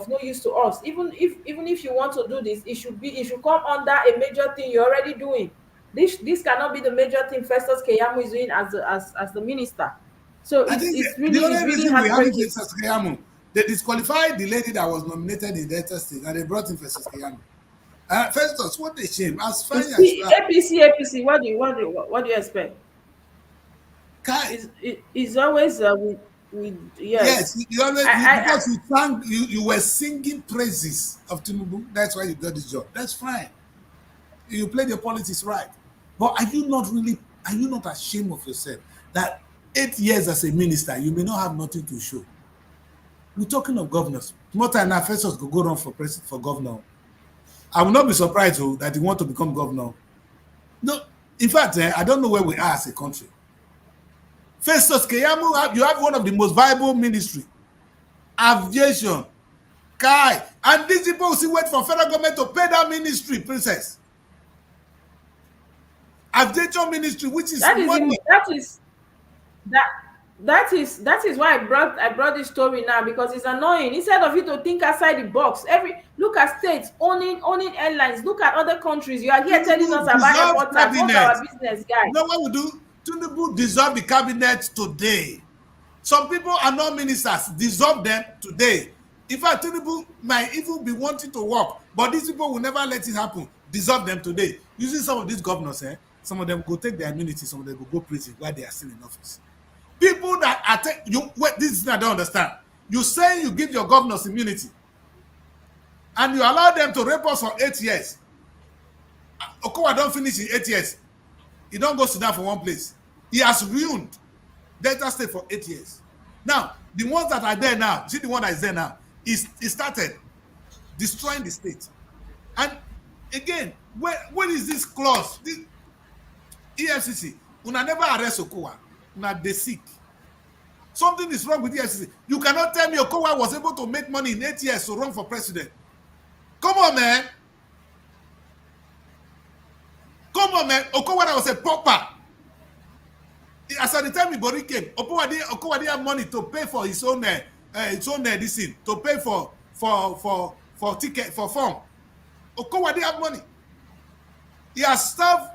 B: no use to us. Even if you want to do this, it should come under a major thing you're already doing. This cannot be the major thing Festus Keyamu is doing as the minister. So
A: I
B: it's
A: think
B: it's
A: the
B: really it's
A: only
B: really
A: reason we have
B: heartbreaking.
A: Festus Keyamo, they disqualified the lady that was nominated in Delta State, and they brought in Festus Keyamo. Festus, what a shame. As fine
B: It's
A: as you are,
B: APC. What do you expect?
A: Kai,
B: It's always with
A: yes,
B: yes.
A: you always
B: I
A: because you were singing praises of Tinubu. That's why you got this job. That's fine. You played your politics right. But are you not ashamed of yourself that 8 years as a minister, you may not have nothing to show? We're talking of governors. More time now, Festus could go run for president for governor. I will not be surprised that he want to become governor. No, in fact, I don't know where we are as a country. Festus Keyamu, you have one of the most viable ministry, aviation, Kai, and these people will still wait for federal government to pay that ministry, princess. Aviation ministry, which is
B: that is
A: money.
B: that that is why I brought this story now, because it's annoying. Instead of you to think outside the box, look at states owning airlines. Look at other countries. You are here telling us
A: Tinubu
B: about
A: dissolve
B: airport tax. What's
A: cabinet.
B: our business, guy?
A: You know what we do? Tinubu dissolve the cabinet today. Some people are not ministers. Dissolve them today. In fact, Tinubu might even be wanting to work, but these people will never let it happen. Dissolve them today. Using some of these governors, some of them go take their immunity, some of them go prison while they are still in office. People that are you wait, this is I don't understand. You say you give your governors immunity, and you allow them to rape us for 8 years. Okowa don't finish in 8 years. He don't go sit down for one place. He has ruined Delta State for 8 years. Now, the ones that are there now, see the one that is there now, he started destroying the state. And again, when is this clause? This EFCC, una never arrest Okowa. Una they sick. Something is wrong with EFCC. You cannot tell me Okowa was able to make money in 8 years to run for president. Come on, man. Come on, man. Okowa was a pauper. As at the time Ibori came, Okowa didn't have money to pay for his own this thing, to pay for ticket, for form. Okowa didn't have money. He has starved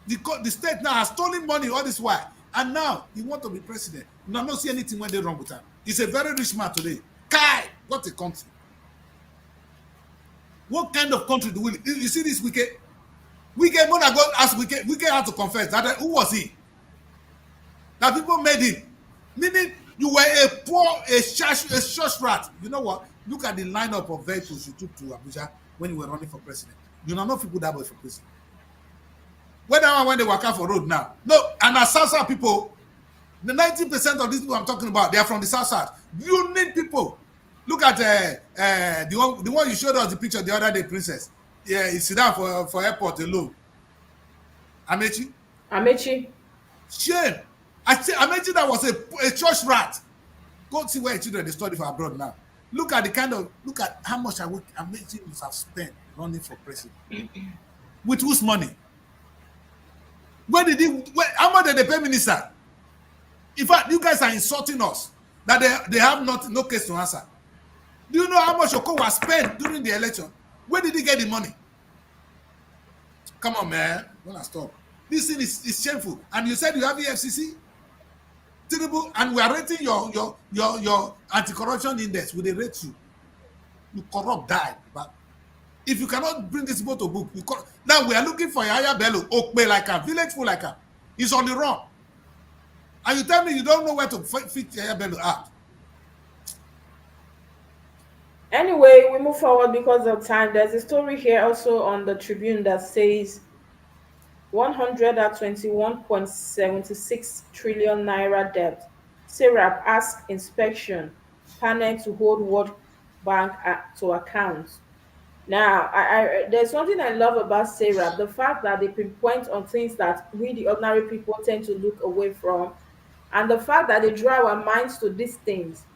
A: the state now, has stolen money all this while. And now he wants to be president. You not see anything when they wrong with him. He's a very rich man today. Kai, what a country. What kind of country do we live? You see this wicked? Wicked, when I go ask wicked had to confess that who was he? That people made him. Meaning you were a church rat. You know what? Look at the lineup of vehicles you took to Abuja when you were running for president. You know not people that boy for president. When they walk out for road now. No, and as South people, the 90% of these people I'm talking about, they are from the South. You need people. Look at the one you showed us the picture the other day, princess. Yeah, he sit down for airport alone.
B: Amechi.
A: Shame. I say Amechi that was a church rat. Go see where children they study for abroad now. Look at how much Amechi must have spent running for president. With whose money? How much did they pay minister? In fact, you guys are insulting us that they have no case to answer. Do you know how much Okowa spent during the election? Where did he get the money? Come on, man. Don't stop. This thing is shameful. And you said you have EFCC? Tinubu, and we are rating your anti-corruption index with a rate 2. you corrupt, die. But if you cannot bring this people to book, now we are looking for Yahaya Bello, Okpe like a village full like a. He's on the run. And you tell me you don't know where to fit Yahaya Bello out.
B: Anyway, we move forward because of time. There's a story here also on the Tribune that says 121.76 trillion naira debt. Serap asks inspection panel to hold World Bank to account. Now, there's something I love about Serap, the fact that they pinpoint on things that we, the ordinary people, tend to look away from, and the fact that they draw our minds to these things.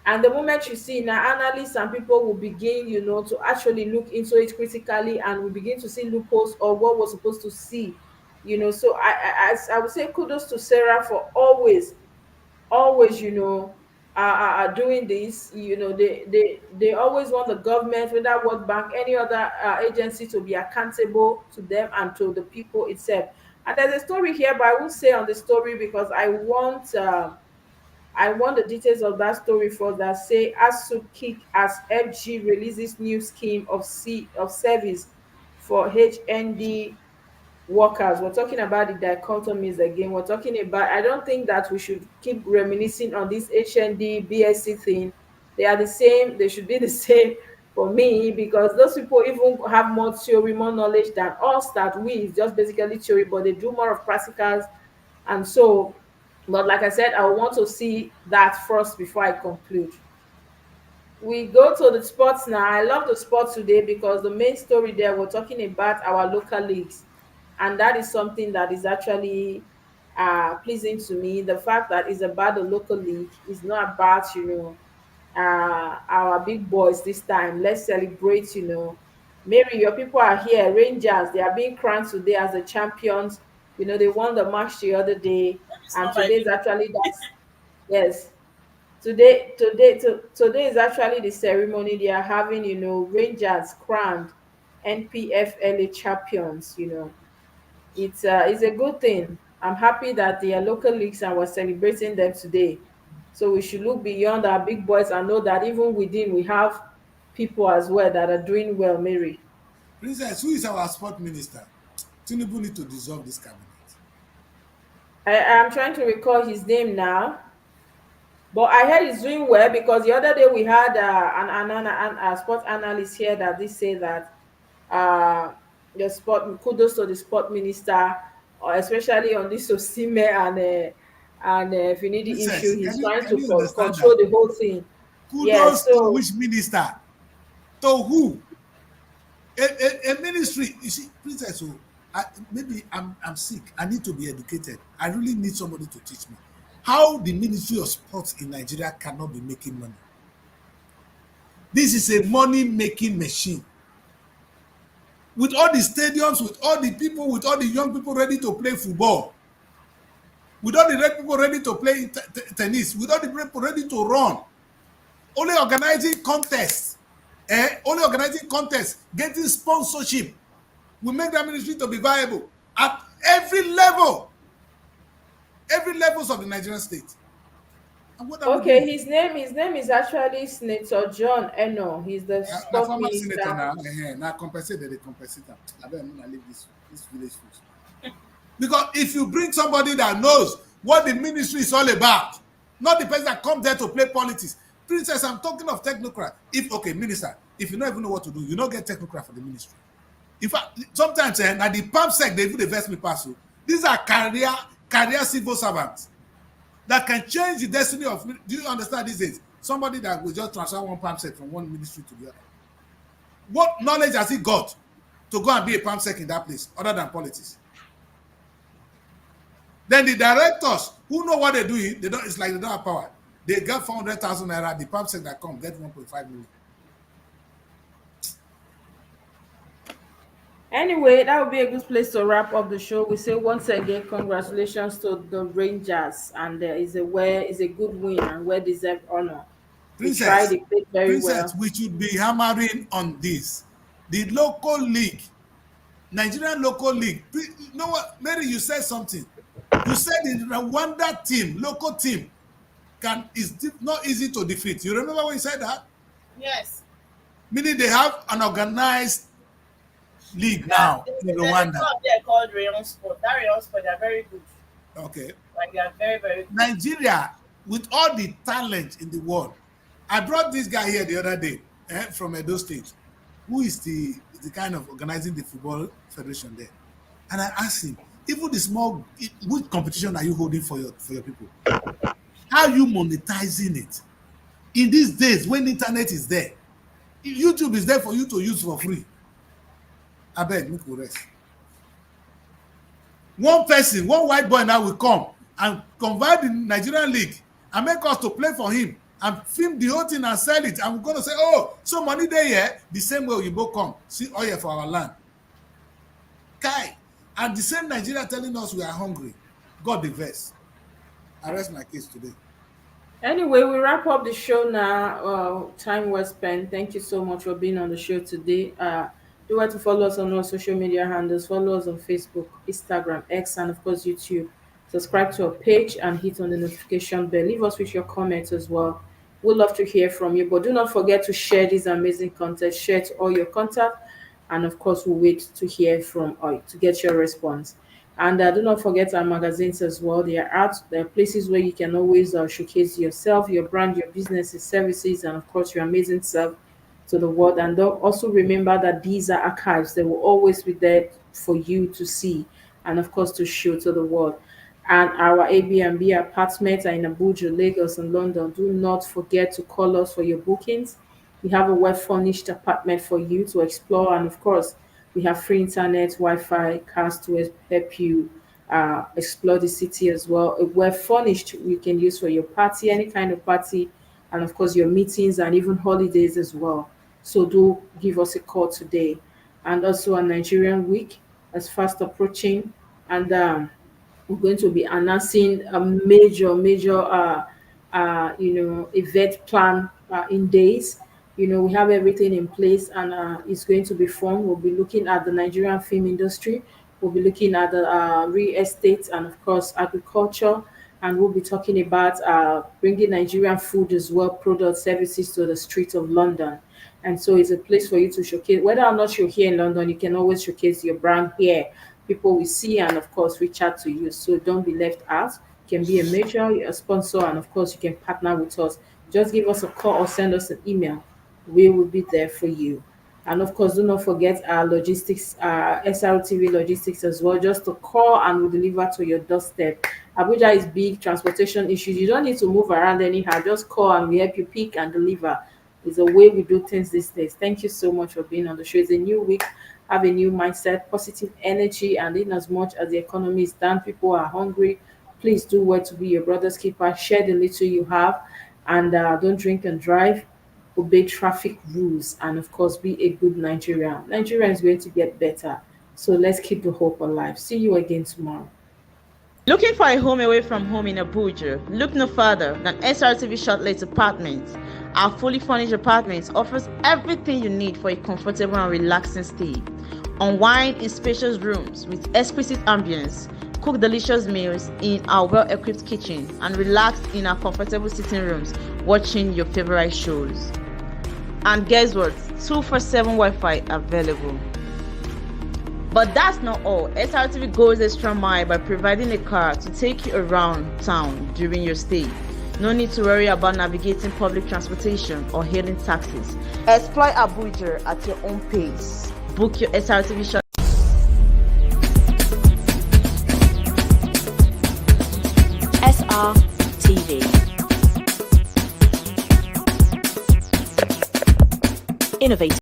B: And the moment you see now, analysts and people will begin, to actually look into it critically, and we begin to see loopholes or what we're supposed to see. So I would say kudos to Sarah for always, are doing this. They always want the government, whether World Bank, any other agency, to be accountable to them and to the people itself. And there's a story here, but I won't say on the story because I want the details of that story for that. Say ASU kick as FG releases new scheme of service for HND workers. We're talking about the dichotomies again. We're talking about, I don't think that we should keep reminiscing on this HND BSc thing. They are the same, they should be the same for me, because those people even have more theory, more knowledge than us, that we is just basically theory, but they do more of practicals. And so, but like I said, I want to see that first before I conclude. We go to the sports now. I love the sports today because the main story there, we're talking about our local leagues, and that is something that is actually pleasing to me. The fact that it's about the local league is not about our big boys this time. Let's celebrate. Mary, your people are here. Rangers, they are being crowned today as the champions. They won the match the other day,
C: Maybe it's
B: and
C: not my
B: today is
C: people.
B: actually that's yes. Today is actually the ceremony they are having. Rangers crowned NPFLA champions. It's a good thing. I'm happy that they are local leagues and we're celebrating them today. So we should look beyond our big boys and know that even within we have people as well that are doing well. Mary,
A: Princess, who is our sport minister? Tinubu need to dissolve this cabinet.
B: I'm trying to recall his name now. But I heard he's doing well because the other day we had a sport analyst here that they say that uh, the sport, kudos to the sport minister, especially on this Osime and Finidi issue.
A: Princess,
B: He's
A: can you
B: trying
A: can
B: to
A: you understand
B: control
A: that?
B: the whole thing. Yes,
A: Kudos to
B: so
A: which minister? To who? A ministry. You see, Princess, maybe I'm sick. I need to be educated. I really need somebody to teach me how the Ministry of Sports in Nigeria cannot be making money. This is a money-making machine. With all the stadiums, with all the people, with all the young people ready to play football, with all the red people ready to play tennis, with all the people ready to run, only organizing contests, only organizing contests, getting sponsorship will make that ministry to be viable at every levels of the Nigerian state. And what are we
B: okay,
A: doing?
B: his name is actually Senator John Eno. He's the
A: Now,
B: sport
A: former senator
B: minister.
A: now compensate they compensate them. I bet I'm gonna leave this village fools. Because if you bring somebody that knows what the ministry is all about, not the person that comes there to play politics. Princess, I'm talking of technocrat. If okay, minister, if you don't even know what to do, you don't get technocrat for the ministry. In fact, sometimes now the pump sec they do the vest me pass. These are career civil servants that can change the destiny of. Do you understand these days? Somebody that will just transfer one pump sec from one ministry to the other. What knowledge has he got to go and be a pump sec in that place other than politics? Then the directors who know what they're doing, they don't. It's like they don't have power. They get 400,000 naira. The pump sec that come get 1.5 million.
B: Anyway, that would be a good place to wrap up the show. We say once again, congratulations to the Rangers, and is a good win and well deserved honor. They tried,
A: Princess,
B: they played very
A: Princess,
B: well.
A: we should be hammering on this. The local league, Nigerian local league. You know what, Mary? You said something. You said the Rwanda team, local team, is not easy to defeat. You remember when you said that?
C: Yes.
A: Meaning they have an organized league
C: Yeah,
A: now in
C: there's a
A: Rwanda.
C: club there called Rayon Sport. That Rayon Sport, they are very good.
A: Okay.
C: Like they are very, very good.
A: Nigeria, with all the talent in the world, I brought this guy here the other day from Edo State, who is the kind of organizing the football federation there. And I asked him, even the small, which competition are you holding for your people? How are you monetizing it? In these days when internet is there, YouTube is there for you to use for free. I beg, make we rest. One person, one white boy now will come and convert the Nigerian league and make us to play for him and film the whole thing and sell it. And we're going to say, oh, so money there, yeah, the same way we both come, see oil for our land. Kai. And the same Nigeria telling us we are hungry. God the verse. I rest my case today.
B: Anyway, we wrap up the show now. Time well spent. Thank you so much for being on the show today. Do want to follow us on all social media handles. Follow us on Facebook, Instagram, X, and of course YouTube. Subscribe to our page and hit on the notification bell. Leave us with your comments as well. We'd love to hear from you. But do not forget to share this amazing content. Share to all your contact, and of course, we'll wait to hear from to get your response. And do not forget our magazines as well. They are out. There are places where you can always showcase yourself, your brand, your businesses, services, and of course, your amazing self to the world. And also remember that these are archives. They will always be there for you to see and, of course, to show to the world. And our Airbnb apartments are in Abuja, Lagos, and London. Do not forget to call us for your bookings. We have a well-furnished apartment for you to explore, and of course, we have free internet, Wi-Fi, cars to help you explore the city as well. A well-furnished you can use for your party, any kind of party, and of course your meetings and even holidays as well. So do give us a call today. And also a Nigerian week is fast approaching, and we're going to be announcing a major event plan in days. We have everything in place, and it's going to be fun. We'll be looking at the Nigerian film industry. We'll be looking at the real estate and, of course, agriculture. And we'll be talking about bringing Nigerian food as well, product services to the streets of London. And so it's a place for you to showcase. Whether or not you're here in London, you can always showcase your brand here. People will see and, of course, reach out to you. So don't be left out. You can be a major, a sponsor, and, of course, you can partner with us. Just give us a call or send us an email. We will be there for you. And of course, do not forget our logistics, SRTV logistics as well. Just to call and we'll deliver to your doorstep. Abuja is big, transportation issues. You don't need to move around anyhow. Just call and we help you pick and deliver. It's the way we do things these days. Thank you so much for being on the show. It's a new week. Have a new mindset, positive energy, and in as much as the economy is down, people are hungry. Please do well to be your brother's keeper. Share the little you have, and don't drink and drive. Obey traffic rules, and of course, be a good Nigerian. Nigeria is going to get better. So let's keep the hope alive. See you again tomorrow.
E: Looking for a home away from home in Abuja? Look no further than SRTV Shortlet Apartments. Our fully furnished apartments offers everything you need for a comfortable and relaxing stay. Unwind in spacious rooms with exquisite ambience. Cook delicious meals in our well-equipped kitchen and relax in our comfortable sitting rooms watching your favorite shows. And guess what? 247 Wi-Fi available. But that's not all. SRTV goes extra mile by providing a car to take you around town during your stay. No need to worry about navigating public transportation or hailing taxis. Explore Abuja at your own pace. Book your SRTV shot.
F: SRTV. Innovative.